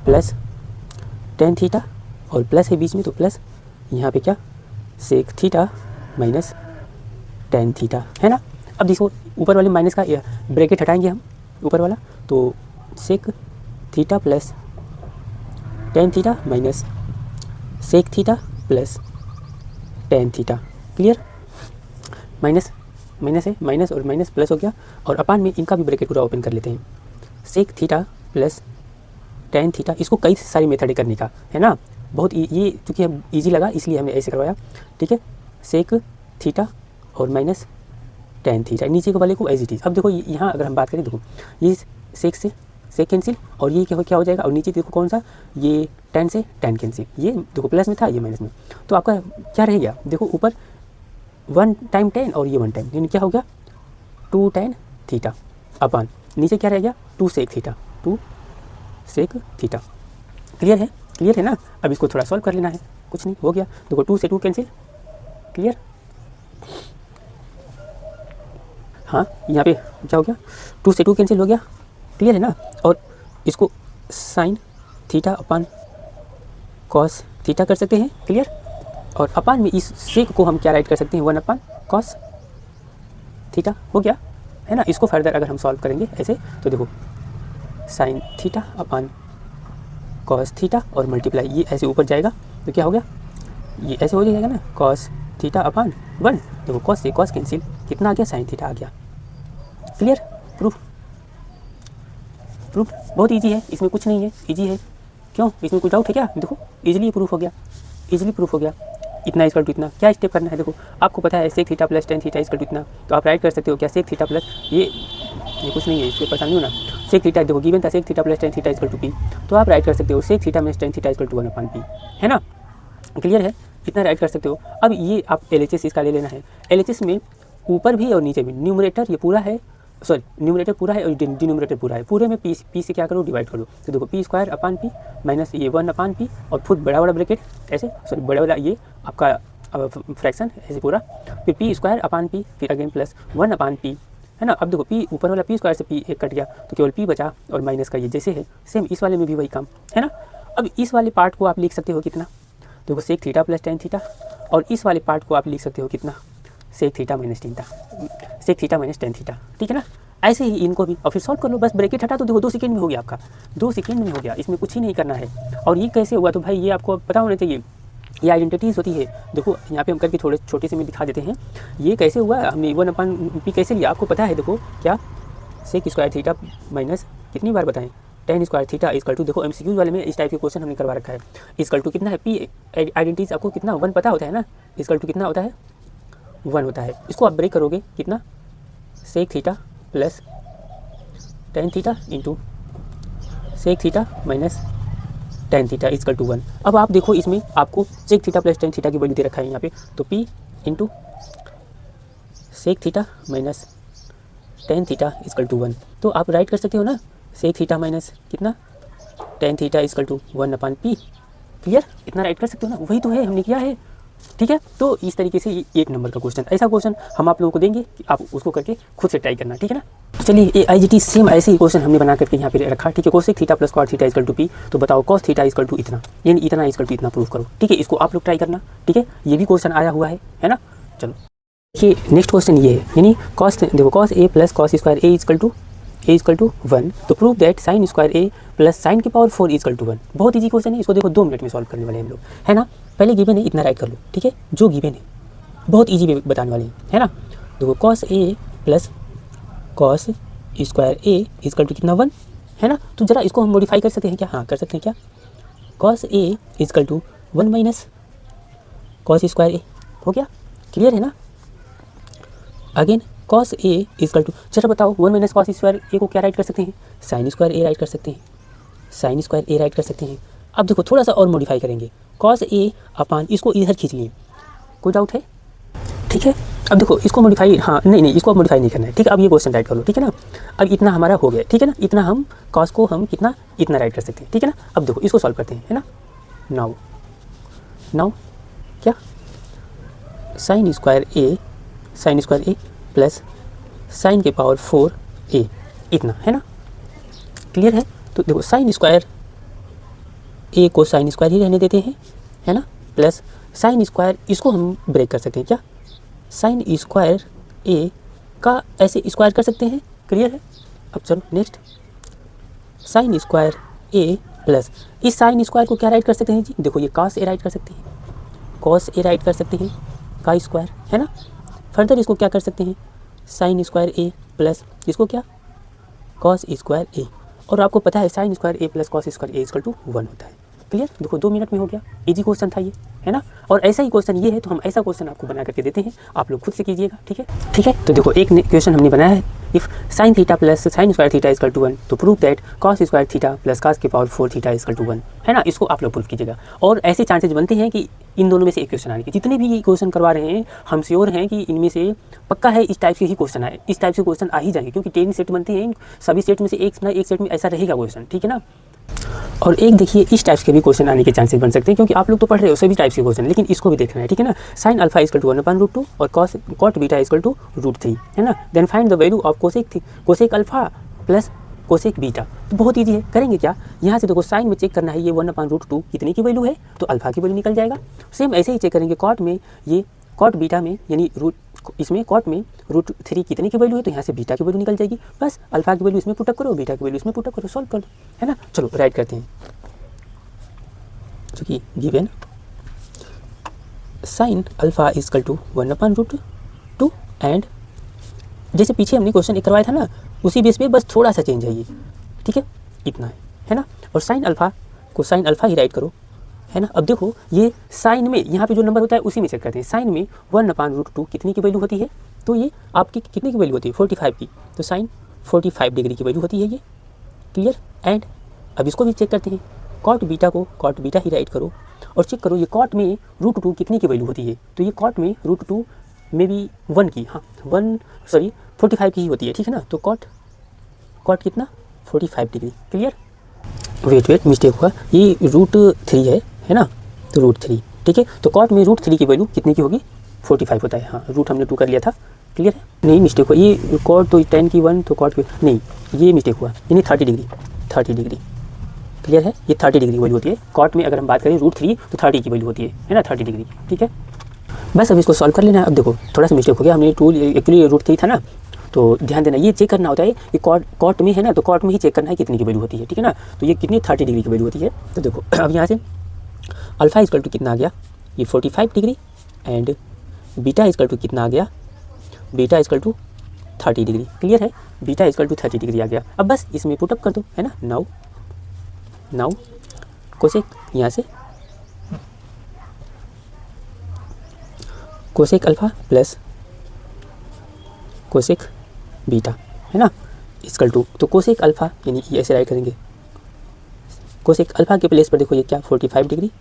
प्लस टेन थीटा, और प्लस है बीच में तो प्लस, यहाँ पे क्या sec theta minus tan theta, है ना। अब देखो ऊपर वाले माइनस का ब्रैकेट हटाएंगे हम ऊपर वाला, तो sec theta plus tan theta minus sec theta plus tan theta. Clear, minus minus है, माइनस और माइनस प्लस हो गया, और अपान में इनका भी ब्रैकेट पूरा ओपन कर लेते हैं। Sec theta plus tan theta, इसको कई सारी मेथड करने का है ना, बहुत ये चूँकि हम ईजी लगा इसलिए हमने ऐसे करवाया। ठीक है, सेक थीटा और माइनस टेन थीटा, नीचे के वाले को एज इट इज। अब देखो यहाँ अगर हम बात करें, देखो ये सेक से सेक कैंसिल, और ये क्या हो जाएगा, और नीचे देखो कौन सा, ये टेन से टेन कैंसिल, ये देखो प्लस में था ये माइनस में, तो आपका क्या रह गया, देखो ऊपर 1 टाइम टेन और ये 1 टाइम, यानी क्या हो गया 2 टेन थीटा, अपान नीचे क्या रह गया 2 sec theta, 2 sec theta. Clear है, क्लियर है ना। अब इसको थोड़ा सॉल्व कर लेना है, कुछ नहीं हो गया, देखो 2 से 2 कैंसिल। क्लियर, हाँ यहाँ पे क्या हो गया, 2 से 2 कैंसिल हो गया। क्लियर है ना। और इसको sine theta upon cos theta कर सकते हैं। क्लियर, और अपान में इस सेक को हम क्या राइट कर सकते हैं, 1 अपान कॉस थीटा हो गया, है ना। इसको फर्दर अगर हम सॉल्व करेंगे ऐसे, तो देखो sine theta upon cos theta और मल्टीप्लाई, ये ऐसे ऊपर जाएगा तो क्या हो गया, ये ऐसे हो जाएगा ना, कॉस थीटा अपान 1, देखो कॉस से कॉस कैंसिल, कितना आ गया, साइन थीटा आ गया। क्लियर, प्रूफ बहुत इजी है, इसमें कुछ नहीं है, इजी है। क्यों, इसमें कुछ डाउट है क्या, देखो इजीली प्रूफ हो गया, इजीली प्रूफ हो गया। इतना इक्वल टू इतना, क्या स्टेप करना है, देखो आपको पता है sec theta plus tan theta equal to इतना, तो आप राइट कर सकते हो क्या, सेक थीटा प्लस ये कुछ नहीं है, इसके परेशान नहीं हो ना। सेक थीटा देखो गिवन था, sec theta plus tan theta equal to P, तो आप राइट कर सकते हो sec theta minus tan theta equal to 1 upon P, है ना। क्लियर है, इतना राइट कर सकते हो। अब ये आप LHS इसका ले लेना है। LHS में ऊपर भी और नीचे भी न्यूमरेटर ये पूरा है, सॉरी न्यूमरेटर पूरा है और डिनोमिनेटर पूरा है, पूरे में पी से क्या करो, डिवाइड करो, तो देखो P square upon P minus ये 1 अपान पी, और खुद बड़ा बड़ा ब्रैकेट ऐसे, सॉरी बड़ा वाला ये आपका फ्रैक्शन ऐसे पूरा, फिर पी स्क्वायर अपान पी, फिर अगेन प्लस 1 अपान पी, है ना। अब देखो पी ऊपर वाला पी स्क्वायर से पी एक कट गया, तो केवल पी बचा, और माइनस का ये जैसे है सेम इस वाले में भी वही काम, है ना। अब इस वाले पार्ट को आप लिख सकते हो कितना, देखो sec theta plus tan theta, और इस वाले पार्ट को आप लिख सकते हो कितना, sec theta minus tan theta, ठीक है ना। ऐसे ही इनको भी, और फिर सॉल्व कर लो, बस ब्रैकेट हटा तो देखो 2 सेकंड में हो गया आपका, 2 सेकंड में हो गया, इसमें कुछ ही नहीं करना है। और ये कैसे हुआ, तो भाई ये आपको पता होना चाहिए, ये आइडेंटिटीज़ होती है। देखो यहाँ पे हम करके थोड़े छोटे से में दिखा देते हैं। ये कैसे हुआ, हमने 1/p कैसे लिया आपको पता है। देखो क्या, सेक स्क्वायर थीटा माइनस कितनी बार बताएं, tan square theta equal to, देखो MCQ वाले में इस टाइप के क्वेश्चन हमने करवा रखा है। इक्वल टू कितना है, p आइडेंटिटीज आपको कितना 1 पता होता है ना, इक्वल टू कितना होता है 1 होता है। इसको आप ब्रेक करोगे कितना, sec theta plus tan theta into sec theta minus tan theta equal to 1। अब आप देखो इसमें आपको sec theta plus tan theta की वैल्यू दे रखा है यहाँ पे, तो p into sec theta minus tan theta equal to 1। तो आप राइट कर सकते हो ना, सेक थीटा माइनस कितना tan theta equal to 1/p। Clear, इतना राइट कर सकते हो ना, वही तो है हमने किया है। ठीक है, तो इस तरीके से ये 1 नंबर का क्वेश्चन, ऐसा क्वेश्चन हम आप लोगों को देंगे कि आप उसको करके खुद से ट्राई करना। ठीक है ना, चलिए AIGT सेम ऐसे ही क्वेश्चन हमने बना करके यहाँ पे रखा। ठीक है, cosec theta plus cot theta equal to p, तो बताओ कॉस थीटा इक्वल टू इतना, यानी इतना इक्वल टू इतना प्रूफ करो। ठीक है, इसको आप लोग ट्राई करना। ठीक है, ये भी क्वेश्चन आया हुआ है ना। चलो देखिए नेक्स्ट क्वेश्चन ये है, यानी कॉस, देखो cos a plus cos square a equal to 1, तो prove that sine square a plus sine की पावर 4 इक्वल टू 1। बहुत ईजी क्वेश्चन है, इसको देखो 2 मिनट में सॉल्व करने वाले हैं हम लोग, है ना। पहले गिवन है इतना राइट कर लो। ठीक है, जो गिवन है बहुत ईजी बताने वाले हैं, है ना। देखो cos a plus cos square a equal to कितना 1, है ना। तो जरा इसको हम मॉडिफाई कर सकते हैं क्या, हाँ कर सकते हैं क्या, cos a equal to 1 minus cos square a, हो गया। क्लियर है ना। Again cos a equal to, जरा बताओ 1 माइनस कॉस स्क्वायर a को क्या राइट कर सकते हैं, साइन स्क्वायर a राइट कर सकते हैं, साइन स्क्वायर a राइट कर सकते हैं। अब देखो थोड़ा सा और मॉडिफाई करेंगे, कॉस a अपान इसको इधर खींच लिए, कोई डाउट है। ठीक है, अब देखो इसको मॉडिफाई, हाँ नहीं इसको मॉडिफाई नहीं करना है। ठीक है, अब ये क्वेश्चन राइट कर लो। ठीक है ना, अब इतना हमारा हो गया। ठीक है ना, इतना हम कॉस को हम कितना इतना राइट कर सकते हैं। ठीक है ना, अब देखो इसको सॉल्व करते हैं, है ना। नाउ क्या, sign square a plus sign के पावर 4a इतना, है ना। क्लियर है, तो देखो साइन स्क्वायर a को साइन स्क्वायर ही रहने देते हैं, है ना, प्लस साइन स्क्वायर इसको हम ब्रेक कर सकते हैं क्या, साइन स्क्वायर a का ऐसे स्क्वायर कर सकते हैं। क्लियर है, अब चलो next, sign square a plus इस साइन स्क्वायर को क्या राइट कर सकते हैं जी, देखो ये कॉस a राइट कर सकते हैं, कॉस a राइट कर सकते हैं का स्क्वायर, है ना। फर्दर इसको क्या कर सकते हैं, साइन स्क्वायर a प्लस इसको क्या, कॉस स्क्वायर a, और आपको पता है sine square a plus cos square a equal to 1 होता है। क्लियर, देखो 2 मिनट में हो गया, इजी क्वेश्चन था ये, है ना। और ऐसा ही क्वेश्चन ये है, तो हम ऐसा क्वेश्चन आपको बना करके देते हैं, आप लोग खुद से कीजिएगा। ठीक है, तो देखो एक क्वेश्चन हमने बनाया है, if sine theta plus sine square theta equal to 1, तो prove that cos square theta plus cos के पावर 4 थीटा इक्वल टू 1, है ना। इसको आप लोग प्रूव कीजिएगा, और ऐसे चांसेस बनते हैं कि इन दोनों में से एक क्वेश्चन आने के। जितने भी ये क्वेश्चन करवा रहे हैं हम श्योर हैं कि इनमें से पक्का है इस टाइप के ही क्वेश्चन आए, इस टाइप से क्वेश्चन आ ही जाएंगे, क्योंकि 10 सेट बनते हैं, सभी सेट में से एक ना एक सेट में ऐसा रहेगा क्वेश्चन। ठीक है ना, और एक देखिए इस टाइप के भी क्वेश्चन आने के चांसेस बन सकते हैं, क्योंकि आप लोग तो पढ़ रहे हो सभी टाइप्स के क्वेश्चन, लेकिन इसको भी देखना है। ठीक है ना, साइन अल्फा इक्वल टू 1/√2 और कॉट बीटा इक्वल टू √3, है ना। Then find the value of cosec alpha plus cosec beta. तो बहुत ईजी है, करेंगे क्या, यहाँ से देखो साइन में चेक करना है ये 1/√2 कितने की वैल्यू है, तो अल्फा की वैल्यू निकल जाएगा। सेम ऐसे ही चेक करेंगे कॉट में, ये कॉट बीटा में यानी इसमें कॉट में √3 कितने की वैल्यू है, तो यहाँ से बीटा की वैल्यू निकल जाएगी। बस अल्फा की वैल्यू इसमें पुटअप करो, बीटा की वैल्यू इसमें पुटअप करो, सॉल्व कर दो, है ना। चलो राइट करते हैं, चूँकि given sine alpha equal to 1/√2, and जैसे पीछे हमने क्वेश्चन एक करवाया था ना, उसी बेस पे बस थोड़ा सा चेंज है ये। ठीक है, इतना है ना। और साइन अल्फा को साइन अल्फा ही राइट करो, है ना। अब देखो ये साइन में यहाँ पे जो नंबर होता है उसी में चेक करते हैं। साइन में 1/√2 कितनी की वैल्यू होती है, तो ये आपकी कितने की वैल्यू होती है, 45 की, तो साइन 45 डिग्री की वैल्यू होती है ये। क्लियर, एंड अब इसको भी चेक करते हैं, कॉट बीटा को कॉट बीटा ही राइट करो, और चेक करो ये कॉट में √2 कितने की वैल्यू होती है, तो ये कॉट में √2 में भी 1 की, हाँ 45 की ही होती है। ठीक है ना, तो कॉट कितना 45 डिग्री। क्लियर, वेट मिस्टेक हुआ, ये √3 है ना, तो √3। ठीक है, तो कॉट में √3 की वैल्यू कितने की होगी, 45 होता है, हाँ रूट हमने 2 कर लिया था। क्लियर है, नहीं मिस्टेक हुआ, ये कॉट तो tan की 1 तो कॉट की नहीं, ये मिस्टेक हुआ, यानी 30 डिग्री। क्लियर है, ये 30 डिग्री वैल्यू होती है कॉट में, अगर हम बात करें √3 तो 30 की वैल्यू होती है ना, 30 डिग्री। ठीक है, बस अब इसको सॉल्व कर लेना है। अब देखो थोड़ा सा मिस्टेक हो गया, हमने टूल एक्चुअली √3 था ना, तो ध्यान देना ये चेक करना होता है कि कॉट में है ना, तो कॉट में ही चेक करना है कितनी की वैल्यू होती है। ठीक है ना, तो ये कितनी 30 डिग्री की वैल्यू होती है। तो देखो अब यहाँ से अल्फा इक्वल टू कितना आ गया, ये 45 degree and beta equal to कितना आ गया, beta equal to 30 degree. Clear है, बीटा इजकल टू 30 डिग्री आ गया। अब बस इसमें पुटअप कर दो, है ना। नाउ कोसेक यहाँ से cosec alpha plus cosec beta, है ना, इजकल टू, तो कोसेक अल्फा यानी कि ऐसे राइट करेंगे। कोसेक अल्फा के प्लेस पर देखो ये क्या 45 डिग्री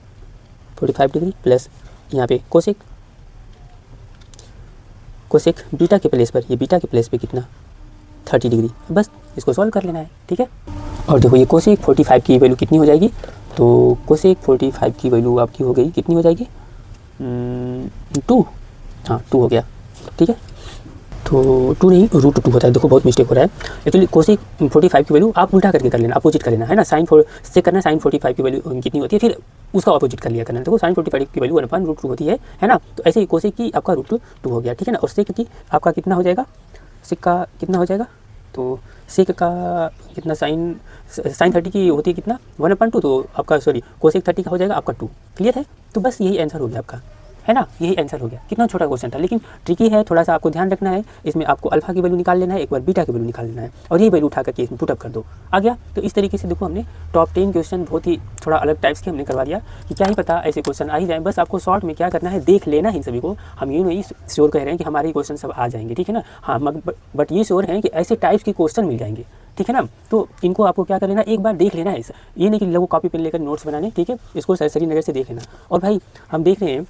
प्लस यहाँ पे कोसेक बीटा के प्लेस पर, ये बीटा के प्लेस पे कितना 30 डिग्री। बस इसको सॉल्व कर लेना है, ठीक है। और देखो ये कोसेक 45 की वैल्यू कितनी हो जाएगी, तो कोसेक 45 की वैल्यू आपकी हो गई, कितनी हो जाएगी 2, हाँ 2 हो गया, ठीक है। तो 2 नहीं √2 होता है, देखो बहुत मिस्टेक हो रहा है। एक्चुअली कोसेक 45 की वैल्यू आप उल्टा करके कर लेना, अपोजिट कर लेना, है ना। साइन से करना, साइन 45 की वैल्यू कितनी होती है, फिर उसका अपोजिट कर लिया करना। देखो साइन 45 की वैल्यू 1/√2 होती है ना। तो ऐसे ही कोसेक की आपका √2 हो गया, ठीक है ना। और सेक की आपका कितना हो जाएगा, सेक का कितना हो जाएगा, तो सेक का कितना, साइन 30 की होती है कितना 1/2, तो आपका सॉरी कोसेक 30 का हो जाएगा आपका 2। क्लियर है, तो बस यही आंसर हो गया आपका, है ना, यही आंसर हो गया। कितना छोटा क्वेश्चन था, लेकिन ट्रिकी है, थोड़ा सा आपको ध्यान रखना है। इसमें आपको अल्फा की वैल्यू निकाल लेना है, एक बार बीटा की वैल्यू निकाल लेना है, और ये वैल्यू उठा करके इसमें पुटअप कर दो, आ गया। तो इस तरीके से देखो हमने टॉप 10 क्वेश्चन बहुत ही थोड़ा अलग टाइप्स के हमने करवा दिया कि क्या ही पता ऐसे क्वेश्चन आ ही जाए। बस आपको शॉर्ट में क्या करना है, देख लेना है इन सभी को। हम ये नहीं श्योर कह रहे हैं कि हमारे क्वेश्चन सब आ जाएंगे, ठीक है ना, हाँ, बट ये श्योर हैं कि ऐसे टाइप्स के क्वेश्चन मिल जाएंगे, ठीक है ना। तो इनको आपको क्या कर लेना, एक बार देख लेना है, ये नहीं कि लोगों कॉपी पेन लेकर नोट्स बनाने, ठीक है। इसको सरसरी नज़र से देख लेना। और भाई हम देख रहे हैं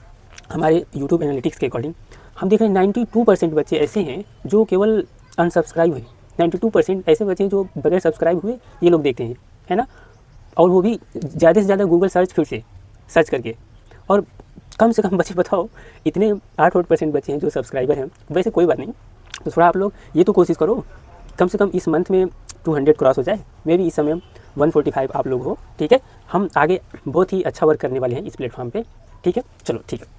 हमारे यूट्यूब एनालिटिक्स के अकॉर्डिंग, हम देख रहे हैं 92% बच्चे ऐसे हैं जो केवल अनसब्सक्राइब हैं। 92% ऐसे बच्चे हैं जो बगैर सब्सक्राइब हुए ये लोग देखते हैं, है ना। और वो भी ज़्यादा से ज़्यादा गूगल सर्च फिर से सर्च करके। और कम से कम बच्चे बताओ, इतने 8% बच्चे हैं जो सब्सक्राइबर हैं। वैसे कोई बात नहीं, तो थोड़ा आप लोग ये तो कोशिश करो कम से कम इस मंथ में 200 क्रॉस हो जाए। मे भी इस समय 145 आप लोग हो, ठीक है। हम आगे बहुत ही अच्छा वर्क करने वाले हैं इस प्लेटफॉर्म पे, ठीक है। चलो ठीक है।